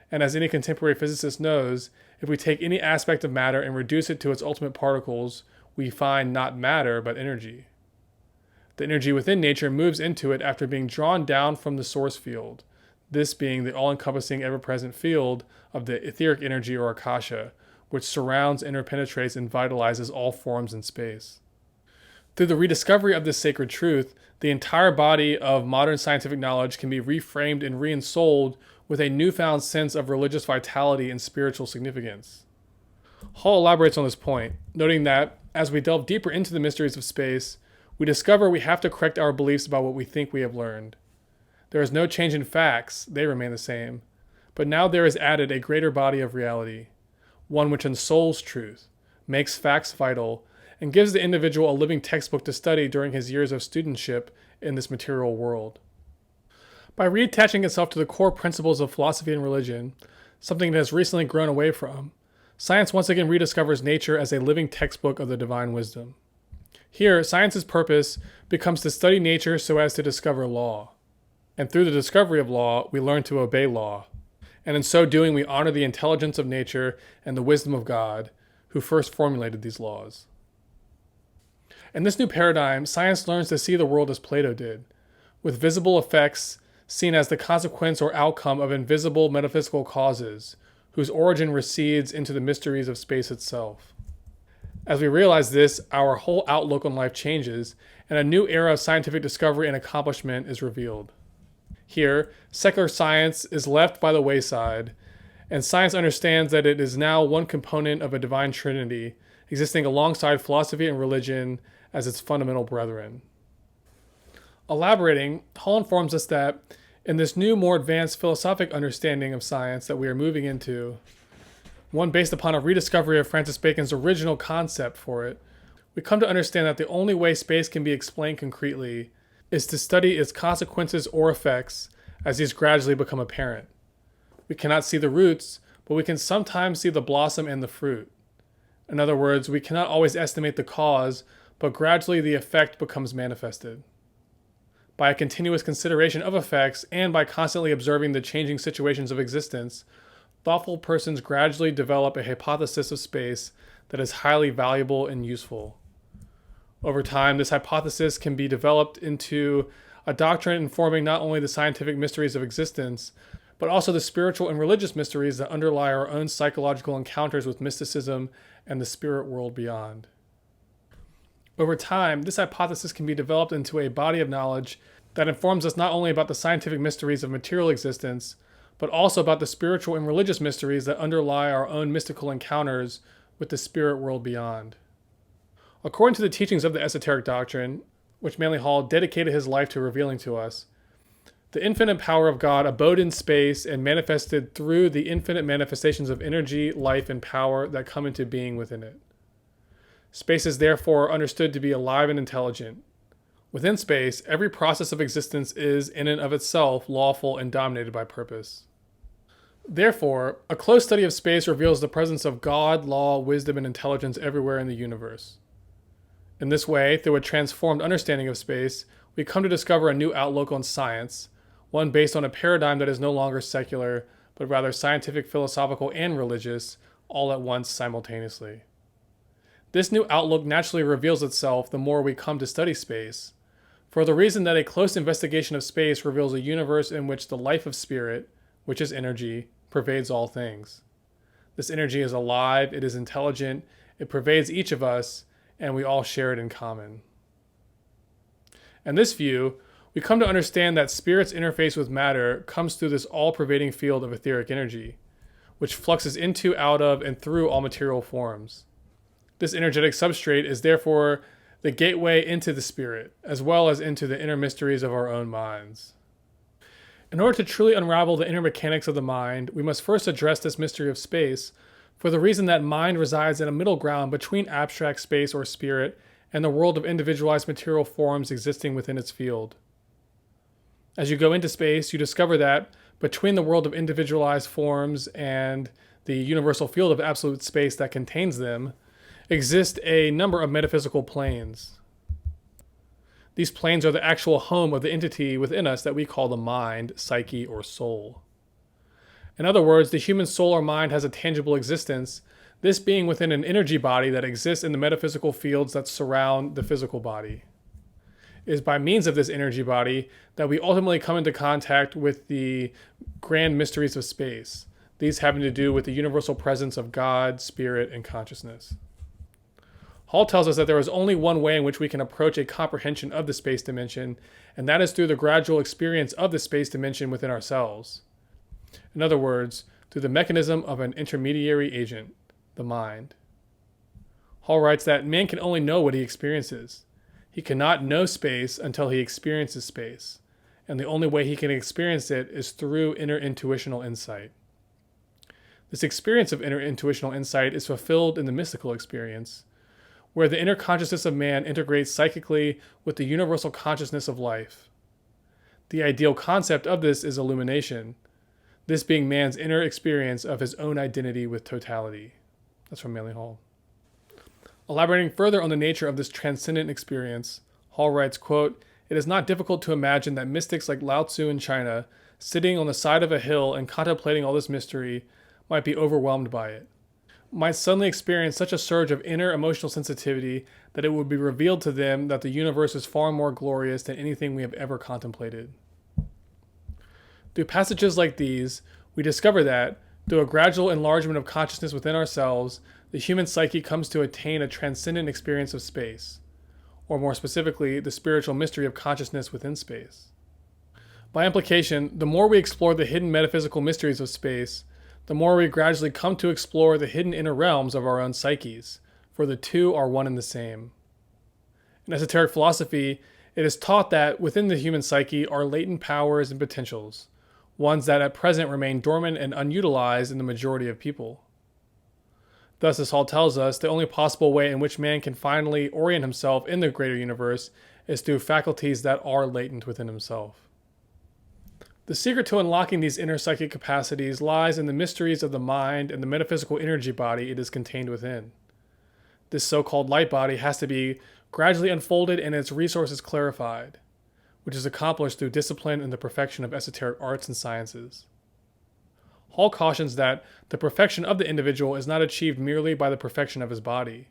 And as any contemporary physicist knows, if we take any aspect of matter and reduce it to its ultimate particles, we find not matter, but energy. The energy within nature moves into it after being drawn down from the source field, this being the all-encompassing ever-present field of the etheric energy or akasha, which surrounds, interpenetrates, and vitalizes all forms in space. Through the rediscovery of this sacred truth, the entire body of modern scientific knowledge can be reframed and reinsold with a newfound sense of religious vitality and spiritual significance. Hall elaborates on this point, noting that, as we delve deeper into the mysteries of space, we discover we have to correct our beliefs about what we think we have learned. There is no change in facts, they remain the same. But now there is added a greater body of reality, one which ensouls truth, makes facts vital, and gives the individual a living textbook to study during his years of studentship in this material world. By reattaching itself to the core principles of philosophy and religion, something it has recently grown away from, science once again rediscovers nature as a living textbook of the divine wisdom. Here, science's purpose becomes to study nature so as to discover law. And through the discovery of law, we learn to obey law. And in so doing, we honor the intelligence of nature and the wisdom of God, who first formulated these laws. In this new paradigm, science learns to see the world as Plato did, with visible effects seen as the consequence or outcome of invisible metaphysical causes, whose origin recedes into the mysteries of space itself. As we realize this, our whole outlook on life changes, and a new era of scientific discovery and accomplishment is revealed. Here, secular science is left by the wayside, and science understands that it is now one component of a divine trinity, existing alongside philosophy and religion as its fundamental brethren. Elaborating, Hall informs us that in this new, more advanced philosophic understanding of science that we are moving into, one based upon a rediscovery of Francis Bacon's original concept for it, we come to understand that the only way space can be explained concretely is to study its consequences or effects as these gradually become apparent. We cannot see the roots, but we can sometimes see the blossom and the fruit. In other words, we cannot always estimate the cause, but gradually the effect becomes manifested. By a continuous consideration of effects and by constantly observing the changing situations of existence, thoughtful persons gradually develop a hypothesis of space that is highly valuable and useful. Over time, this hypothesis can be developed into a doctrine informing not only the scientific mysteries of existence, but also the spiritual and religious mysteries that underlie our own psychological encounters with mysticism and the spirit world beyond. Over time, this hypothesis can be developed into a body of knowledge that informs us not only about the scientific mysteries of material existence, but also about the spiritual and religious mysteries that underlie our own mystical encounters with the spirit world beyond. According to the teachings of the esoteric doctrine, which Manly Hall dedicated his life to revealing to us, the infinite power of God abode in space and manifested through the infinite manifestations of energy, life, and power that come into being within it. Space is therefore understood to be alive and intelligent. Within space, every process of existence is, in and of itself, lawful and dominated by purpose. Therefore, a close study of space reveals the presence of God, law, wisdom, and intelligence everywhere in the universe. In this way, through a transformed understanding of space, we come to discover a new outlook on science, one based on a paradigm that is no longer secular, but rather scientific, philosophical, and religious, all at once simultaneously. This new outlook naturally reveals itself the more we come to study space, for the reason that a close investigation of space reveals a universe in which the life of spirit, which is energy, pervades all things. This energy is alive, it is intelligent, it pervades each of us, and we all share it in common. In this view, we come to understand that spirit's interface with matter comes through this all-pervading field of etheric energy, which fluxes into, out of, and through all material forms. This energetic substrate is therefore the gateway into the spirit, as well as into the inner mysteries of our own minds. In order to truly unravel the inner mechanics of the mind, we must first address this mystery of space, for the reason that mind resides in a middle ground between abstract space or spirit and the world of individualized material forms existing within its field. As you go into space, you discover that between the world of individualized forms and the universal field of absolute space that contains them, exist a number of metaphysical planes. These planes are the actual home of the entity within us that we call the mind, psyche, or soul. In other words, the human soul or mind has a tangible existence, this being within an energy body that exists in the metaphysical fields that surround the physical body. It is by means of this energy body that we ultimately come into contact with the grand mysteries of space, these having to do with the universal presence of God, spirit, and consciousness. Hall tells us that there is only one way in which we can approach a comprehension of the space dimension, and that is through the gradual experience of the space dimension within ourselves. In other words, through the mechanism of an intermediary agent, the mind. Hall writes that man can only know what he experiences. He cannot know space until he experiences space, and the only way he can experience it is through inner intuitional insight. This experience of inner intuitional insight is fulfilled in the mystical experience, where the inner consciousness of man integrates psychically with the universal consciousness of life. The ideal concept of this is illumination, this being man's inner experience of his own identity with totality. That's from Manly Hall. Elaborating further on the nature of this transcendent experience, Hall writes, quote, "It is not difficult to imagine that mystics like Lao Tzu in China, sitting on the side of a hill and contemplating all this mystery, might be overwhelmed by it, might suddenly experience such a surge of inner emotional sensitivity that it would be revealed to them that the universe is far more glorious than anything we have ever contemplated." Through passages like these, we discover that, through a gradual enlargement of consciousness within ourselves, the human psyche comes to attain a transcendent experience of space, or more specifically, the spiritual mystery of consciousness within space. By implication, the more we explore the hidden metaphysical mysteries of space, the more we gradually come to explore the hidden inner realms of our own psyches, for the two are one and the same. In esoteric philosophy, it is taught that within the human psyche are latent powers and potentials, ones that at present remain dormant and unutilized in the majority of people. Thus, as Hall tells us, the only possible way in which man can finally orient himself in the greater universe is through faculties that are latent within himself. The secret to unlocking these inner psychic capacities lies in the mysteries of the mind and the metaphysical energy body it is contained within. This so-called light body has to be gradually unfolded and its resources clarified, which is accomplished through discipline and the perfection of esoteric arts and sciences. Hall cautions that the perfection of the individual is not achieved merely by the perfection of his body.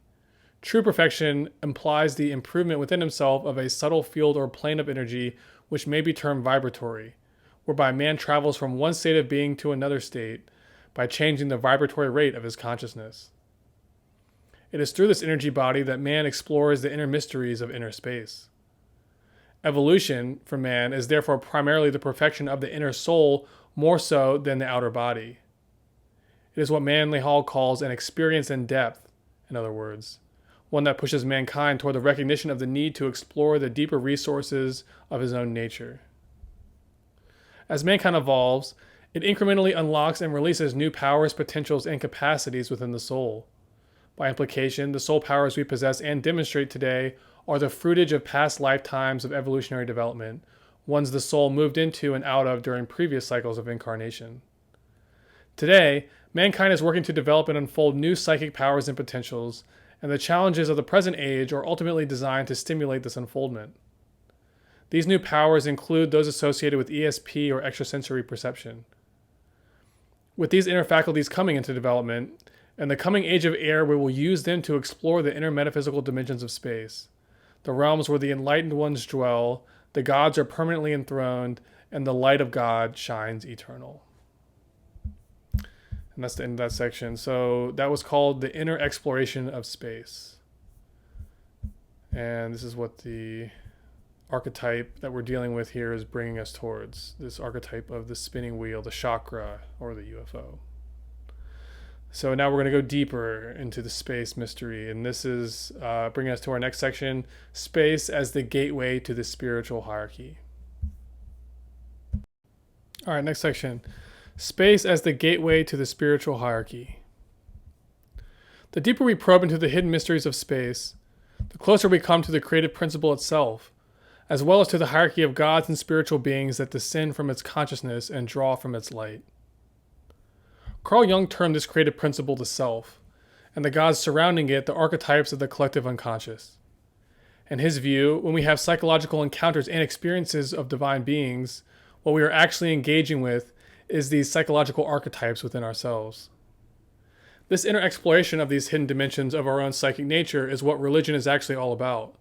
True perfection implies the improvement within himself of a subtle field or plane of energy which may be termed vibratory, whereby man travels from one state of being to another state by changing the vibratory rate of his consciousness. It is through this energy body that man explores the inner mysteries of inner space. Evolution for man is therefore primarily the perfection of the inner soul more so than the outer body. It is what Manly Hall calls an experience in depth, in other words, one that pushes mankind toward the recognition of the need to explore the deeper resources of his own nature. As mankind evolves, it incrementally unlocks and releases new powers, potentials, and capacities within the soul. By implication, the soul powers we possess and demonstrate today are the fruitage of past lifetimes of evolutionary development, ones the soul moved into and out of during previous cycles of incarnation. Today, mankind is working to develop and unfold new psychic powers and potentials, and the challenges of the present age are ultimately designed to stimulate this unfoldment. These new powers include those associated with ESP or extrasensory perception. With these inner faculties coming into development, in the coming age of air, we will use them to explore the inner metaphysical dimensions of space, the realms where the enlightened ones dwell, the gods are permanently enthroned, and the light of God shines eternal. And that's the end of that section. So that was called the inner exploration of space. And this is what the archetype that we're dealing with here is bringing us towards. This archetype of the spinning wheel, the chakra, or the UFO. So now we're going to go deeper into the space mystery, and this is bringing us to our next section, space as the gateway to the spiritual hierarchy. All right, next section, space as the gateway to the spiritual hierarchy. The deeper we probe into the hidden mysteries of space, the closer we come to the creative principle itself, as well as to the hierarchy of gods and spiritual beings that descend from its consciousness and draw from its light. Carl Jung termed this creative principle the self, and the gods surrounding it the archetypes of the collective unconscious. In his view, when we have psychological encounters and experiences of divine beings, what we are actually engaging with is these psychological archetypes within ourselves. This inner exploration of these hidden dimensions of our own psychic nature is what religion is actually all about.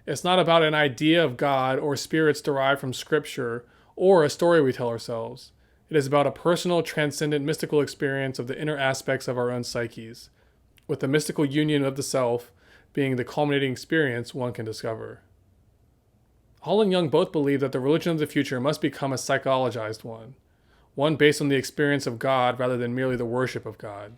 It's not about an idea of God or spirits derived from scripture or a story we tell ourselves. It is about a personal, transcendent, mystical experience of the inner aspects of our own psyches, with the mystical union of the self being the culminating experience one can discover. Hall and Jung both believe that the religion of the future must become a psychologized one based on the experience of God rather than merely the worship of God.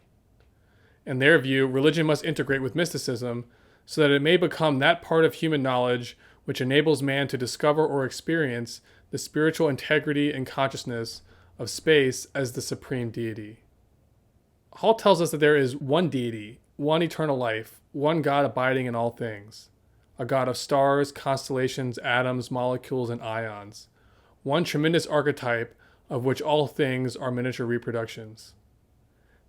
In their view, religion must integrate with mysticism so that it may become that part of human knowledge which enables man to discover or experience the spiritual integrity and consciousness of space as the supreme deity. Hall tells us that there is one deity, one eternal life, one God abiding in all things, a God of stars, constellations, atoms, molecules, and ions, one tremendous archetype of which all things are miniature reproductions.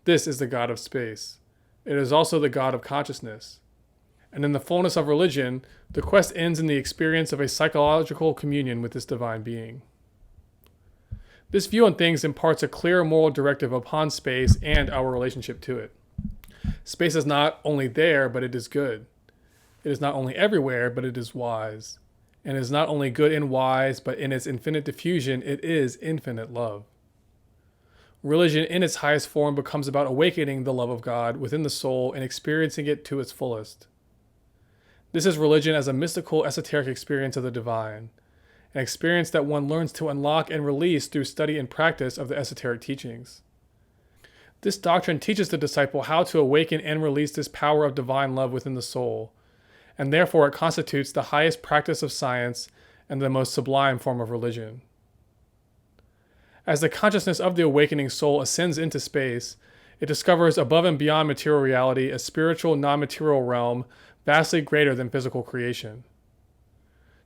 This is the God of space. It is also the God of consciousness. And in the fullness of religion, the quest ends in the experience of a psychological communion with this divine being. This view on things imparts a clear moral directive upon space and our relationship to it. Space is not only there, but it is good. It is not only everywhere, but it is wise. And it is not only good and wise, but in its infinite diffusion, it is infinite love. Religion in its highest form becomes about awakening the love of God within the soul and experiencing it to its fullest. This is religion as a mystical, esoteric experience of the divine, an experience that one learns to unlock and release through study and practice of the esoteric teachings. This doctrine teaches the disciple how to awaken and release this power of divine love within the soul, and therefore it constitutes the highest practice of science and the most sublime form of religion. As the consciousness of the awakening soul ascends into space, it discovers above and beyond material reality a spiritual, non-material realm vastly greater than physical creation.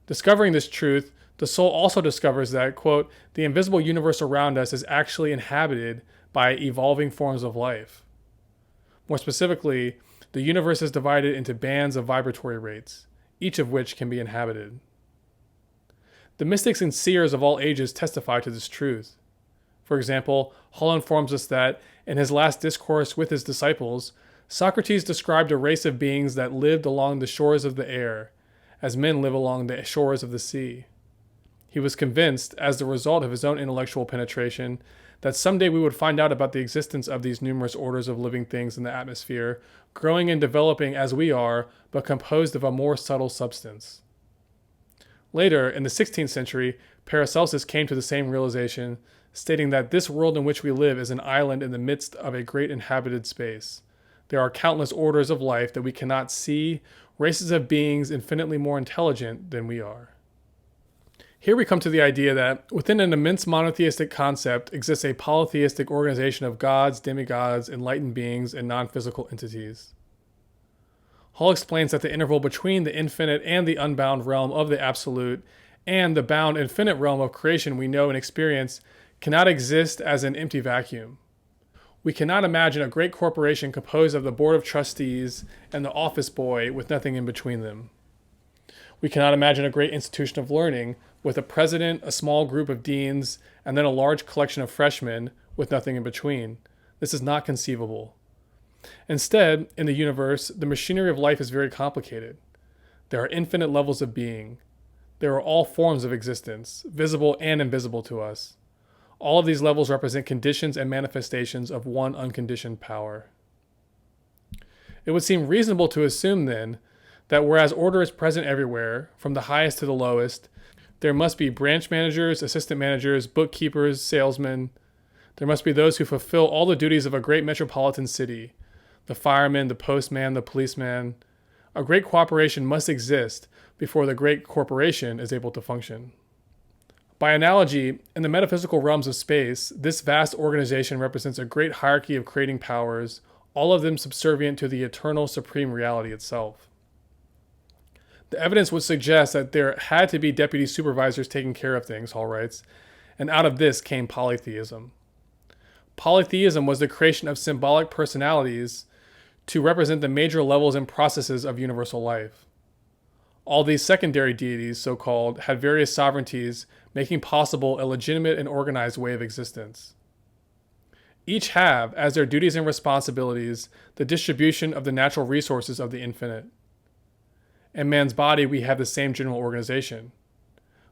Discovering this truth, the soul also discovers that, quote, the invisible universe around us is actually inhabited by evolving forms of life. More specifically, the universe is divided into bands of vibratory rates, each of which can be inhabited. The mystics and seers of all ages testify to this truth. For example, Hall informs us that, in his last discourse with his disciples, Socrates described a race of beings that lived along the shores of the air, as men live along the shores of the sea. He was convinced, as the result of his own intellectual penetration, that someday we would find out about the existence of these numerous orders of living things in the atmosphere, growing and developing as we are, but composed of a more subtle substance. Later, in the 16th century, Paracelsus came to the same realization, stating that this world in which we live is an island in the midst of a great inhabited space. There are countless orders of life that we cannot see, races of beings infinitely more intelligent than we are. Here we come to the idea that within an immense monotheistic concept exists a polytheistic organization of gods, demigods, enlightened beings, and non-physical entities. Hall explains that the interval between the infinite and the unbound realm of the absolute and the bound infinite realm of creation we know and experience cannot exist as an empty vacuum. We cannot imagine a great corporation composed of the board of trustees and the office boy with nothing in between them. We cannot imagine a great institution of learning with a president, a small group of deans, and then a large collection of freshmen with nothing in between. This is not conceivable. Instead, in the universe, the machinery of life is very complicated. There are infinite levels of being. There are all forms of existence, visible and invisible to us. All of these levels represent conditions and manifestations of one unconditioned power. It would seem reasonable to assume, then, that whereas order is present everywhere, from the highest to the lowest, there must be branch managers, assistant managers, bookkeepers, salesmen. There must be those who fulfill all the duties of a great metropolitan city: the fireman, the postman, the policeman. A great cooperation must exist before the great corporation is able to function. By analogy, in the metaphysical realms of space, this vast organization represents a great hierarchy of creating powers, all of them subservient to the eternal supreme reality itself. The evidence would suggest that there had to be deputy supervisors taking care of things, Hall writes, and out of this came polytheism. Polytheism was the creation of symbolic personalities to represent the major levels and processes of universal life. All these secondary deities, so-called, had various sovereignties, making possible a legitimate and organized way of existence. Each have, as their duties and responsibilities, the distribution of the natural resources of the infinite. In man's body, we have the same general organization.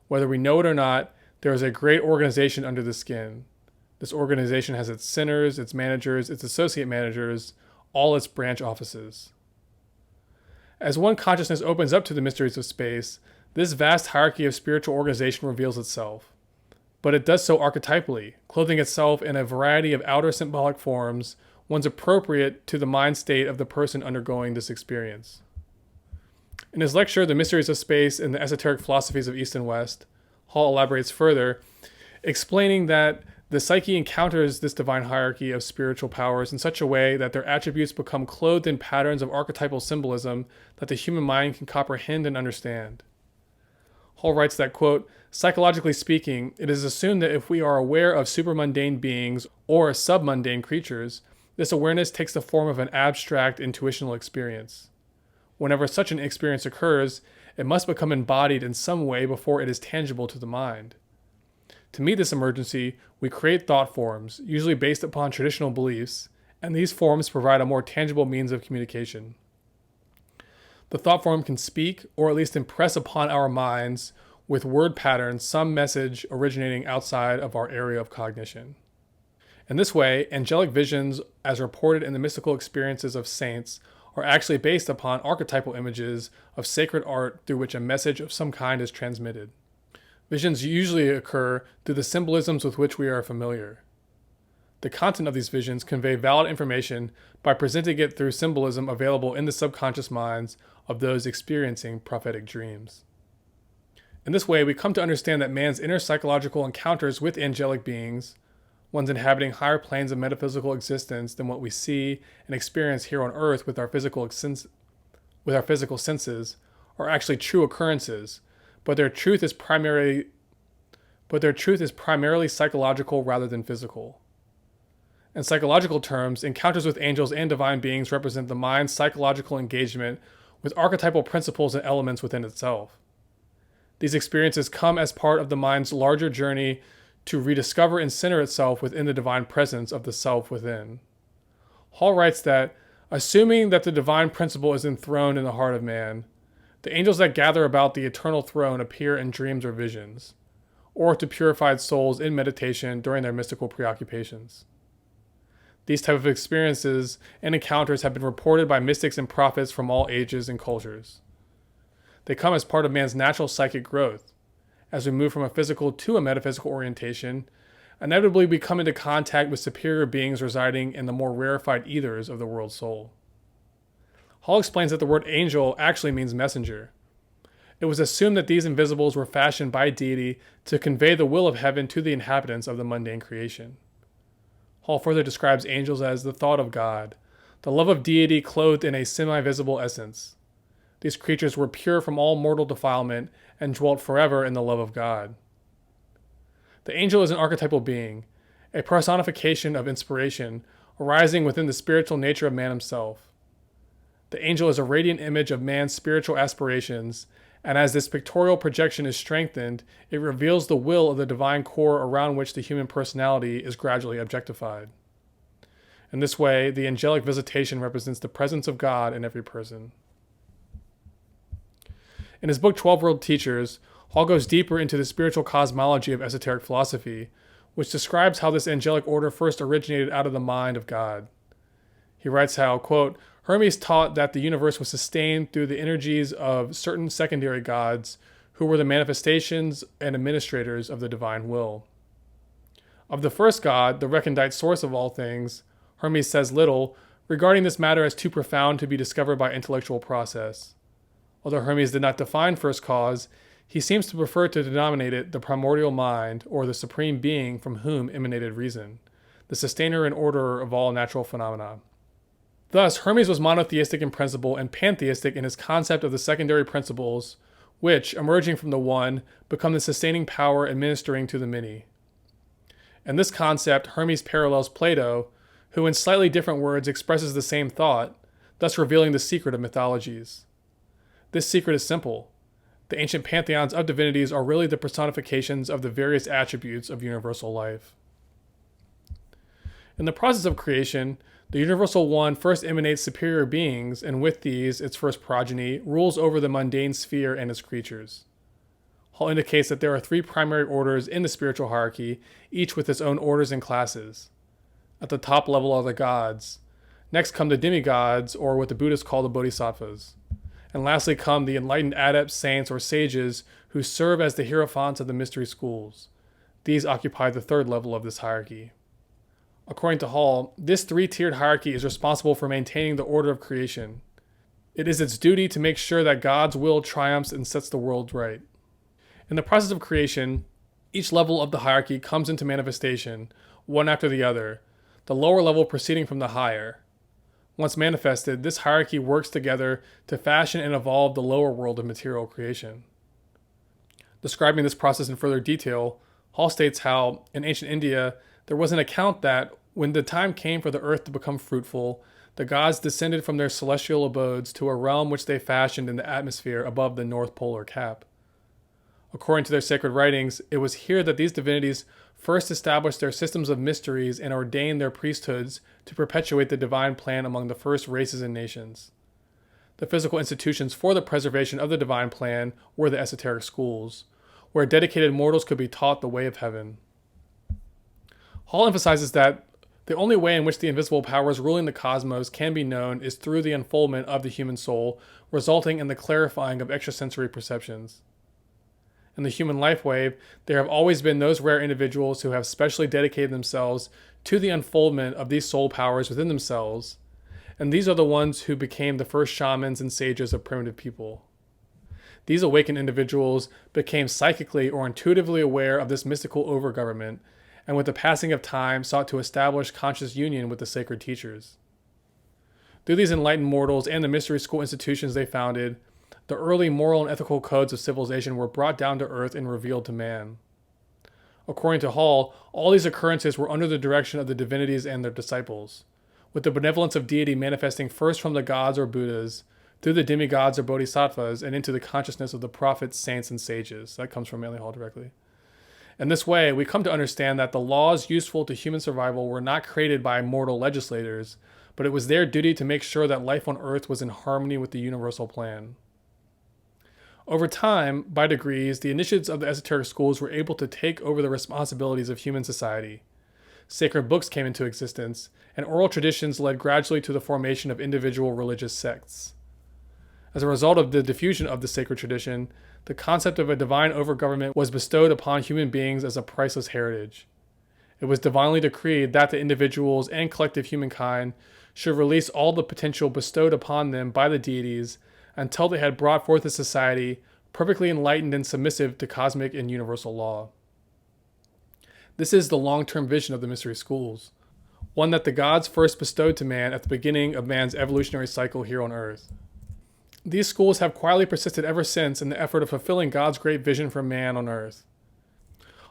Whether we know it or not, there is a great organization under the skin. This organization has its centers, its managers, its associate managers, all its branch offices. As one consciousness opens up to the mysteries of space, this vast hierarchy of spiritual organization reveals itself. But it does so archetypally, clothing itself in a variety of outer symbolic forms, ones appropriate to the mind state of the person undergoing this experience. In his lecture, The Mysteries of Space and the Esoteric Philosophies of East and West, Hall elaborates further, explaining that the psyche encounters this divine hierarchy of spiritual powers in such a way that their attributes become clothed in patterns of archetypal symbolism that the human mind can comprehend and understand. Hall writes that, quote, psychologically speaking, it is assumed that if we are aware of supermundane beings or submundane creatures, this awareness takes the form of an abstract intuitional experience. Whenever such an experience occurs, it must become embodied in some way before it is tangible to the mind. To meet this emergency, we create thought forms, usually based upon traditional beliefs, and these forms provide a more tangible means of communication. The thought form can speak, or at least impress upon our minds, with word patterns, some message originating outside of our area of cognition. In this way, angelic visions, as reported in the mystical experiences of saints, are actually based upon archetypal images of sacred art through which a message of some kind is transmitted. Visions usually occur through the symbolisms with which we are familiar. The content of these visions convey valid information by presenting it through symbolism available in the subconscious minds of those experiencing prophetic dreams. In this way, we come to understand that man's inner psychological encounters with angelic beings, ones inhabiting higher planes of metaphysical existence than what we see and experience here on earth with our physical senses, are actually true occurrences, but their truth is primarily psychological rather than physical. In psychological terms, encounters with angels and divine beings represent the mind's psychological engagement with archetypal principles and elements within itself. These experiences come as part of the mind's larger journey to rediscover and center itself within the divine presence of the self within. Hall writes that, assuming that the divine principle is enthroned in the heart of man, the angels that gather about the eternal throne appear in dreams or visions, or to purified souls in meditation during their mystical preoccupations. These type of experiences and encounters have been reported by mystics and prophets from all ages and cultures. They come as part of man's natural psychic growth. As we move from a physical to a metaphysical orientation, inevitably we come into contact with superior beings residing in the more rarefied ethers of the world soul. Hall explains that the word angel actually means messenger. It was assumed that these invisibles were fashioned by deity to convey the will of heaven to the inhabitants of the mundane creation. Hall further describes angels as the thought of God, the love of deity clothed in a semi-visible essence. These creatures were pure from all mortal defilement and dwelt forever in the love of God. The angel is an archetypal being, a personification of inspiration arising within the spiritual nature of man himself. The angel is a radiant image of man's spiritual aspirations, and as this pictorial projection is strengthened, it reveals the will of the divine core around which the human personality is gradually objectified. In this way, the angelic visitation represents the presence of God in every person. In his book 12 World Teachers, Hall goes deeper into the spiritual cosmology of esoteric philosophy, which describes how this angelic order first originated out of the mind of God. He writes how, quote, Hermes taught that the universe was sustained through the energies of certain secondary gods who were the manifestations and administrators of the divine will. Of the first god, the recondite source of all things, Hermes says little, regarding this matter as too profound to be discovered by intellectual process. Although Hermes did not define first cause, he seems to prefer to denominate it the primordial mind, or the supreme being from whom emanated reason, the sustainer and orderer of all natural phenomena. Thus, Hermes was monotheistic in principle and pantheistic in his concept of the secondary principles, which, emerging from the one, become the sustaining power administering to the many. In this concept, Hermes parallels Plato, who in slightly different words expresses the same thought, thus revealing the secret of mythologies. This secret is simple. The ancient pantheons of divinities are really the personifications of the various attributes of universal life. In the process of creation, the universal one first emanates superior beings, and with these, its first progeny, rules over the mundane sphere and its creatures. Hall indicates that there are three primary orders in the spiritual hierarchy, each with its own orders and classes. At the top level are the gods. Next come the demigods, or what the Buddhists call the bodhisattvas. And lastly come the enlightened adepts, saints, or sages who serve as the hierophants of the mystery schools. These occupy the third level of this hierarchy. According to Hall, this three-tiered hierarchy is responsible for maintaining the order of creation. It is its duty to make sure that God's will triumphs and sets the world right. In the process of creation, each level of the hierarchy comes into manifestation, one after the other, the lower level proceeding from the higher. Once manifested, this hierarchy works together to fashion and evolve the lower world of material creation. Describing this process in further detail, Hall states how, in ancient India, there was an account that, when the time came for the earth to become fruitful, the gods descended from their celestial abodes to a realm which they fashioned in the atmosphere above the North Polar Cap. According to their sacred writings, it was here that these divinities first established their systems of mysteries and ordained their priesthoods to perpetuate the divine plan among the first races and nations. The physical institutions for the preservation of the divine plan were the esoteric schools, where dedicated mortals could be taught the way of heaven. Hall emphasizes that the only way in which the invisible powers ruling the cosmos can be known is through the unfoldment of the human soul, resulting in the clarifying of extrasensory perceptions. In the human life wave, there have always been those rare individuals who have specially dedicated themselves to the unfoldment of these soul powers within themselves, and these are the ones who became the first shamans and sages of primitive people. These awakened individuals became psychically or intuitively aware of this mystical overgovernment, and with the passing of time sought to establish conscious union with the sacred teachers. Through these enlightened mortals and the mystery school institutions they founded, the early moral and ethical codes of civilization were brought down to earth and revealed to man. According to Hall, all these occurrences were under the direction of the divinities and their disciples, with the benevolence of deity manifesting first from the gods or Buddhas, through the demigods or bodhisattvas, and into the consciousness of the prophets, saints, and sages. That comes from Manly Hall directly. In this way, we come to understand that the laws useful to human survival were not created by mortal legislators, but it was their duty to make sure that life on earth was in harmony with the universal plan. Over time, by degrees, the initiates of the esoteric schools were able to take over the responsibilities of human society. Sacred books came into existence, and oral traditions led gradually to the formation of individual religious sects. As a result of the diffusion of the sacred tradition, the concept of a divine overgovernment was bestowed upon human beings as a priceless heritage. It was divinely decreed that the individuals and collective humankind should release all the potential bestowed upon them by the deities until they had brought forth a society perfectly enlightened and submissive to cosmic and universal law. This is the long-term vision of the mystery schools, one that the gods first bestowed to man at the beginning of man's evolutionary cycle here on earth. These schools have quietly persisted ever since in the effort of fulfilling God's great vision for man on earth.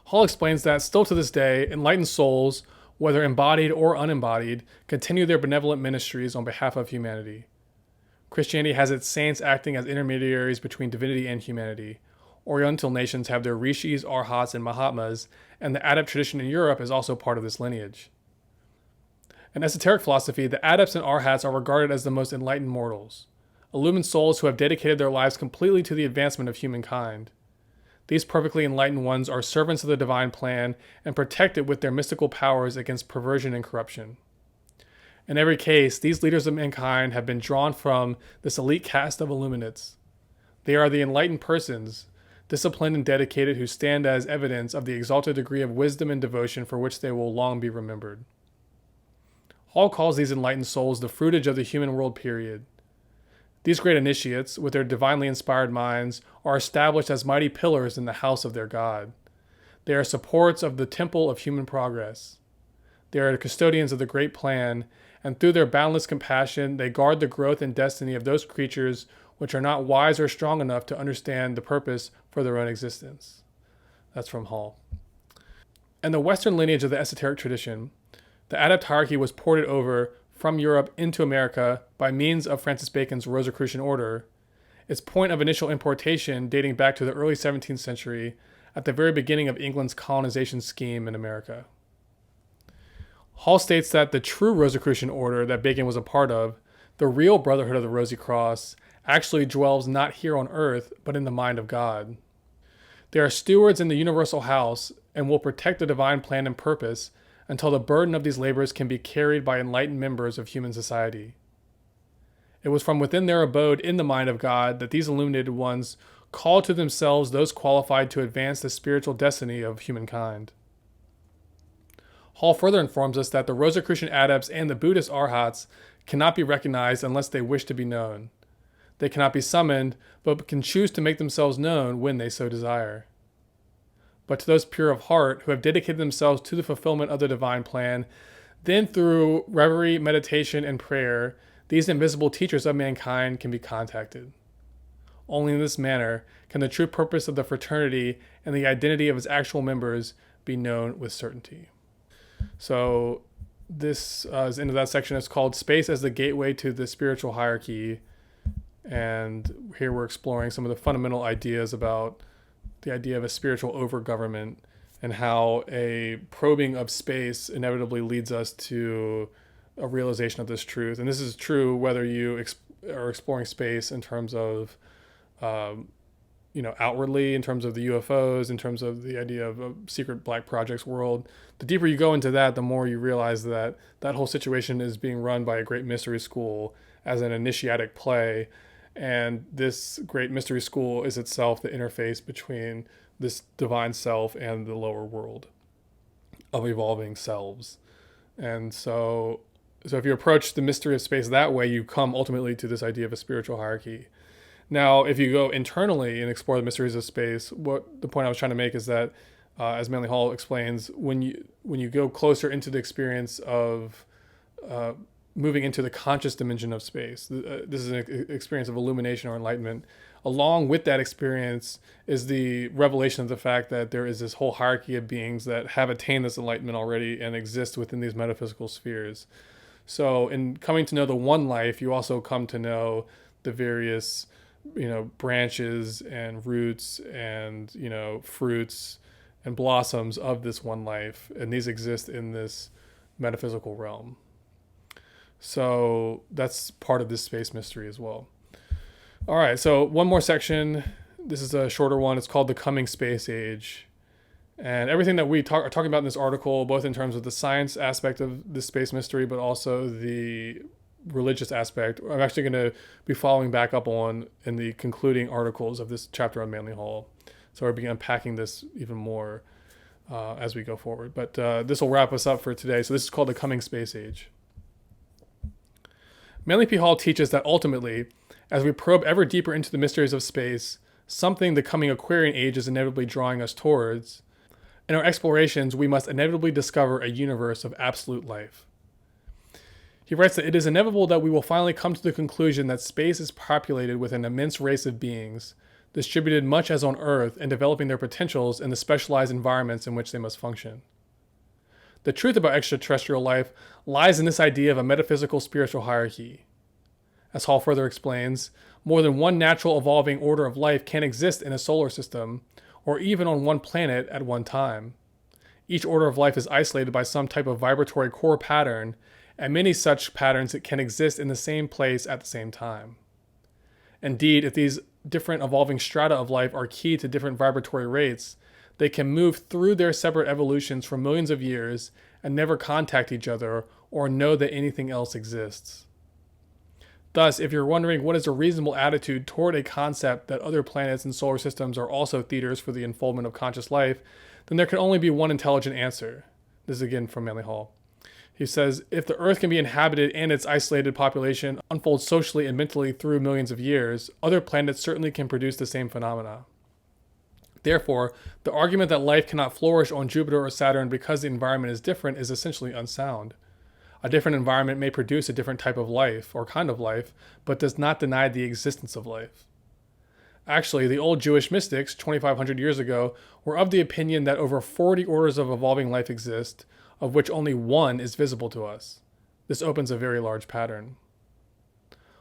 Hall explains that still to this day, enlightened souls, whether embodied or unembodied, continue their benevolent ministries on behalf of humanity. Christianity has its saints acting as intermediaries between divinity and humanity. Oriental nations have their rishis, arhats, and mahatmas, and the adept tradition in Europe is also part of this lineage. In esoteric philosophy, the adepts and arhats are regarded as the most enlightened mortals, illumined souls who have dedicated their lives completely to the advancement of humankind. These perfectly enlightened ones are servants of the divine plan and protected with their mystical powers against perversion and corruption. In every case, these leaders of mankind have been drawn from this elite caste of illuminates. They are the enlightened persons, disciplined and dedicated, who stand as evidence of the exalted degree of wisdom and devotion for which they will long be remembered. Hall calls these enlightened souls the fruitage of the human world period. These great initiates, with their divinely inspired minds, are established as mighty pillars in the house of their God. They are supports of the temple of human progress. They are the custodians of the great plan, and through their boundless compassion, they guard the growth and destiny of those creatures which are not wise or strong enough to understand the purpose for their own existence. That's from Hall. In the Western lineage of the esoteric tradition, the adept hierarchy was ported over from Europe into America by means of Francis Bacon's Rosicrucian order, its point of initial importation dating back to the early 17th century at the very beginning of England's colonization scheme in America. Hall states that the true Rosicrucian order that Bacon was a part of, the real Brotherhood of the Rosy Cross, actually dwells not here on earth, but in the mind of God. They are stewards in the universal house and will protect the divine plan and purpose until the burden of these labors can be carried by enlightened members of human society. It was from within their abode in the mind of God that these illuminated ones called to themselves those qualified to advance the spiritual destiny of humankind. Hall further informs us that the Rosicrucian adepts and the Buddhist arhats cannot be recognized unless they wish to be known. They cannot be summoned, but can choose to make themselves known when they so desire. But to those pure of heart who have dedicated themselves to the fulfillment of the divine plan, then through reverie, meditation, and prayer, these invisible teachers of mankind can be contacted. Only in this manner can the true purpose of the fraternity and the identity of its actual members be known with certainty. So this is into that section. It's called Space as the Gateway to the Spiritual Hierarchy. And here we're exploring some of the fundamental ideas about the idea of a spiritual over-government and how a probing of space inevitably leads us to a realization of this truth. And this is true whether you are exploring space in terms of, outwardly, in terms of the UFOs, in terms of the idea of a secret black projects world. The deeper you go into that, the more you realize that that whole situation is being run by a great mystery school as an initiatic play. And this great mystery school is itself the interface between this divine self and the lower world of evolving selves. And so if you approach the mystery of space that way, you come ultimately to this idea of a spiritual hierarchy. Now, if you go internally and explore the mysteries of space, what the point I was trying to make is that, as Manly Hall explains, when you go closer into the experience of moving into the conscious dimension of space, this is an experience of illumination or enlightenment. Along with that experience is the revelation of the fact that there is this whole hierarchy of beings that have attained this enlightenment already and exist within these metaphysical spheres. So in coming to know the one life, you also come to know the various, branches and roots and, fruits and blossoms of this one life. And these exist in this metaphysical realm. So that's part of this space mystery as well. All right, so one more section. This is a shorter one. It's called The Coming Space Age. And everything that we are talking about in this article, both in terms of the science aspect of the space mystery, but also the religious aspect, I'm actually going to be following back up on in the concluding articles of this chapter on Manly Hall. So I'll be unpacking this even more as we go forward. But this will wrap us up for today. So this is called The Coming Space Age. Manly P. Hall teaches that ultimately, as we probe ever deeper into the mysteries of space, something the coming Aquarian Age is inevitably drawing us towards. In our explorations, we must inevitably discover a universe of absolute life. He writes that it is inevitable that we will finally come to the conclusion that space is populated with an immense race of beings, distributed much as on Earth and developing their potentials in the specialized environments in which they must function. The truth about extraterrestrial life lies in this idea of a metaphysical spiritual hierarchy. As Hall further explains, more than one natural evolving order of life can exist in a solar system, or even on one planet at one time. Each order of life is isolated by some type of vibratory core pattern, and many such patterns can exist in the same place at the same time. Indeed, if these different evolving strata of life are key to different vibratory rates, they can move through their separate evolutions for millions of years and never contact each other or know that anything else exists. Thus, if you're wondering what is a reasonable attitude toward a concept that other planets and solar systems are also theaters for the unfoldment of conscious life, then there can only be one intelligent answer. This is again from Manly Hall. He says, if the Earth can be inhabited and its isolated population unfolds socially and mentally through millions of years, other planets certainly can produce the same phenomena. Therefore, the argument that life cannot flourish on Jupiter or Saturn because the environment is different is essentially unsound. A different environment may produce a different type of life or kind of life, but does not deny the existence of life. Actually, the old Jewish mystics, 2,500 years ago, were of the opinion that over 40 orders of evolving life exist, of which only one is visible to us. This opens a very large pattern.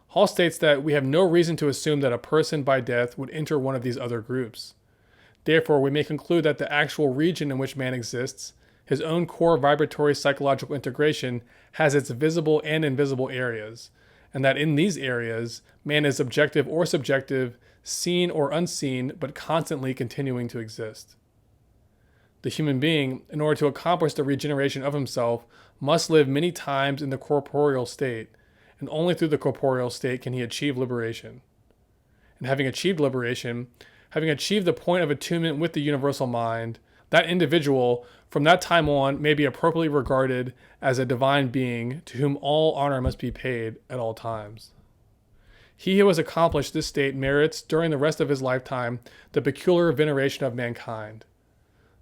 Hall states that we have no reason to assume that a person by death would enter one of these other groups. Therefore, we may conclude that the actual region in which man exists, his own core vibratory psychological integration, has its visible and invisible areas, and that in these areas, man is objective or subjective, seen or unseen, but constantly continuing to exist. The human being, in order to accomplish the regeneration of himself, must live many times in the corporeal state, and only through the corporeal state can he achieve liberation. And having achieved liberation, having achieved the point of attunement with the universal mind, that individual, from that time on, may be appropriately regarded as a divine being to whom all honor must be paid at all times. He who has accomplished this state merits, during the rest of his lifetime, the peculiar veneration of mankind.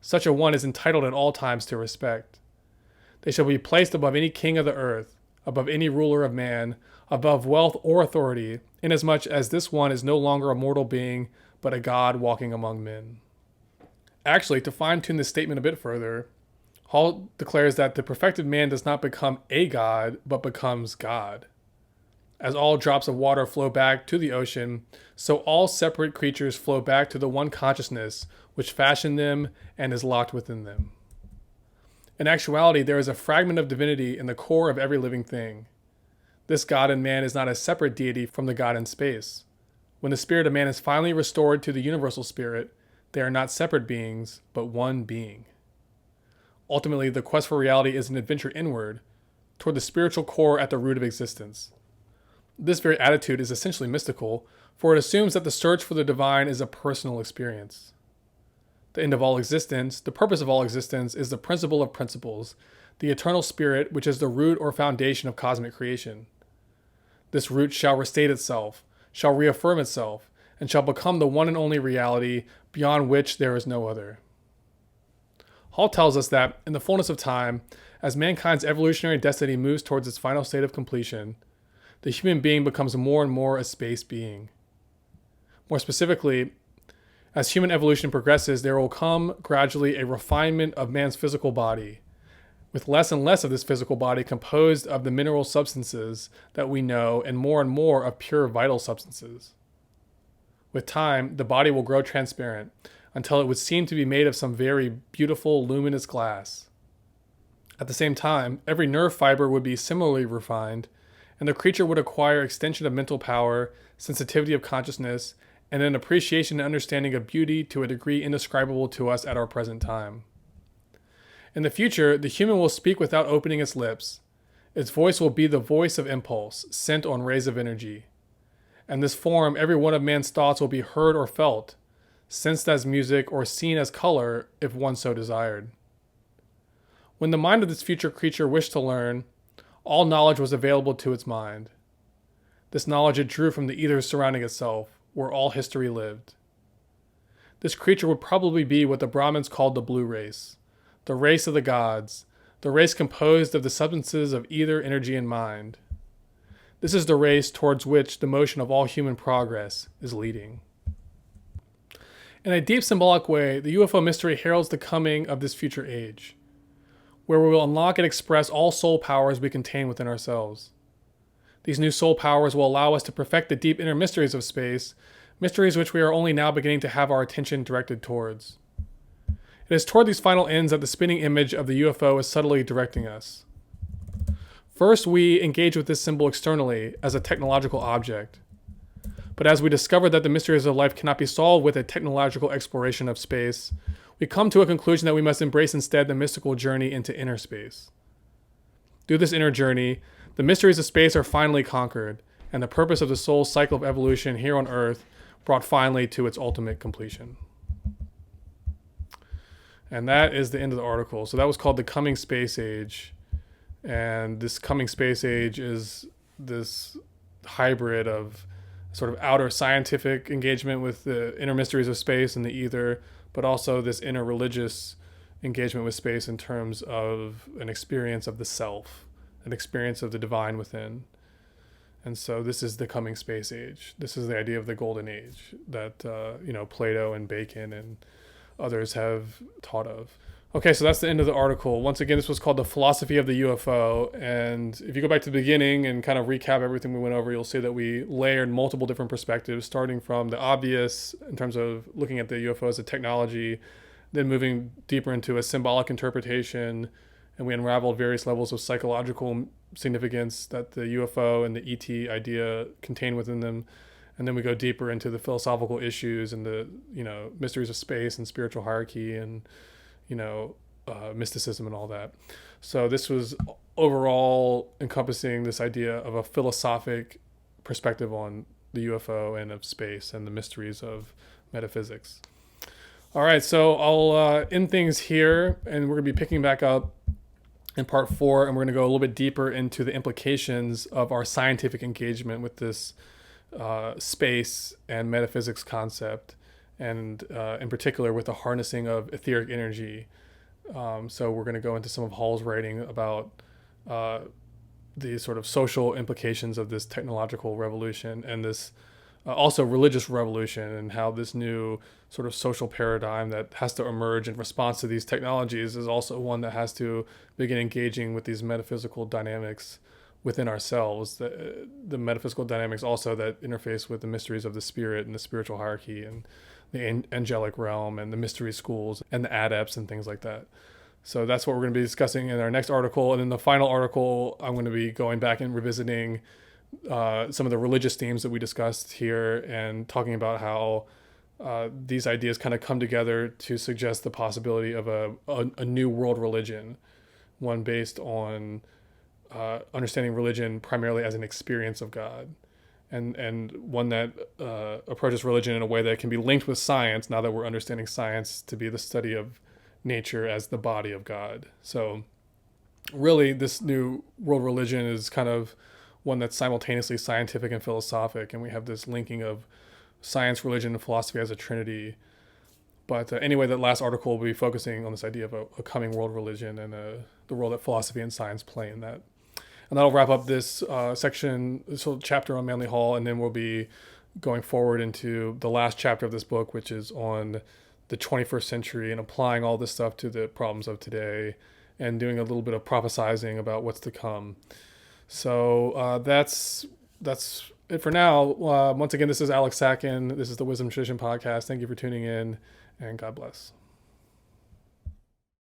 Such a one is entitled at all times to respect. They shall be placed above any king of the earth, above any ruler of man, above wealth or authority, inasmuch as this one is no longer a mortal being, but a god walking among men. Actually, to fine-tune this statement a bit further, Hall declares that the perfected man does not become a god, but becomes God. As all drops of water flow back to the ocean, so all separate creatures flow back to the one consciousness which fashioned them and is locked within them. In actuality, there is a fragment of divinity in the core of every living thing. This God in man is not a separate deity from the God in space. When the spirit of man is finally restored to the universal spirit, they are not separate beings, but one being. Ultimately, the quest for reality is an adventure inward, toward the spiritual core at the root of existence. This very attitude is essentially mystical, for it assumes that the search for the divine is a personal experience. The end of all existence, the purpose of all existence, is the principle of principles, the eternal spirit, which is the root or foundation of cosmic creation. This root shall restate itself, shall reaffirm itself, and shall become the one and only reality beyond which there is no other. Hall tells us that, in the fullness of time, as mankind's evolutionary destiny moves towards its final state of completion, the human being becomes more and more a space being. More specifically, as human evolution progresses, there will come gradually a refinement of man's physical body, with less and less of this physical body composed of the mineral substances that we know and more of pure vital substances. With time, the body will grow transparent until it would seem to be made of some very beautiful, luminous glass. At the same time, every nerve fiber would be similarly refined, and the creature would acquire extension of mental power, sensitivity of consciousness, and an appreciation and understanding of beauty to a degree indescribable to us at our present time. In the future, the human will speak without opening its lips. Its voice will be the voice of impulse, sent on rays of energy. In this form, every one of man's thoughts will be heard or felt, sensed as music or seen as color, if one so desired. When the mind of this future creature wished to learn, all knowledge was available to its mind. This knowledge it drew from the ethers surrounding itself, where all history lived. This creature would probably be what the Brahmins called the blue race, the race of the gods, the race composed of the substances of ether, energy, and mind. This is the race towards which the motion of all human progress is leading. In a deep symbolic way, the UFO mystery heralds the coming of this future age, where we will unlock and express all soul powers we contain within ourselves. These new soul powers will allow us to perfect the deep inner mysteries of space, mysteries which we are only now beginning to have our attention directed towards. It is toward these final ends that the spinning image of the UFO is subtly directing us. First, we engage with this symbol externally as a technological object. But as we discover that the mysteries of life cannot be solved with a technological exploration of space, we come to a conclusion that we must embrace instead the mystical journey into inner space. Through this inner journey, the mysteries of space are finally conquered, and the purpose of the soul's cycle of evolution here on Earth brought finally to its ultimate completion. And that is the end of the article. So that was called The Coming Space Age. And this coming space age is this hybrid of sort of outer scientific engagement with the inner mysteries of space and the ether, but also this inner religious engagement with space in terms of an experience of the self, an experience of the divine within. And so this is the coming space age. This is the idea of the golden age that, Plato and Bacon and others have taught of. Okay, so that's the end of the article. Once again, this was called The Philosophy of the UFO. And if you go back to the beginning and kind of recap everything we went over, you'll see that we layered multiple different perspectives, starting from the obvious in terms of looking at the UFO as a technology, then moving deeper into a symbolic interpretation, and we unraveled various levels of psychological significance that the UFO and the ET idea contain within them. And then we go deeper into the philosophical issues and the, mysteries of space and spiritual hierarchy and, mysticism and all that. So this was overall encompassing this idea of a philosophic perspective on the UFO and of space and the mysteries of metaphysics. All right, so I'll end things here, and we're going to be picking back up in part 4, and we're going to go a little bit deeper into the implications of our scientific engagement with this space and metaphysics concept, and in particular with the harnessing of etheric energy. So we're going to go into some of Hall's writing about the sort of social implications of this technological revolution and this also religious revolution, and how this new sort of social paradigm that has to emerge in response to these technologies is also one that has to begin engaging with these metaphysical dynamics within ourselves, the metaphysical dynamics also that interface with the mysteries of the spirit and the spiritual hierarchy and the angelic realm and the mystery schools and the adepts and things like that. So that's what we're going to be discussing in our next article. And in the final article, I'm going to be going back and revisiting some of the religious themes that we discussed here and talking about how these ideas kind of come together to suggest the possibility of a new world religion, one based on understanding religion primarily as an experience of God, and one that approaches religion in a way that can be linked with science, now that we're understanding science to be the study of nature as the body of God. So really, this new world religion is kind of one that's simultaneously scientific and philosophic, and we have this linking of science, religion, and philosophy as a trinity. But anyway, that last article will be focusing on this idea of a coming world religion and the role that philosophy and science play in that. And that'll wrap up this section, this whole chapter on Manly Hall, and then we'll be going forward into the last chapter of this book, which is on the 21st century and applying all this stuff to the problems of today and doing a little bit of prophesizing about what's to come. So that's it for now. Once again, this is Alex Sacken. This is the Wisdom Tradition podcast. Thank you for tuning in, and God bless.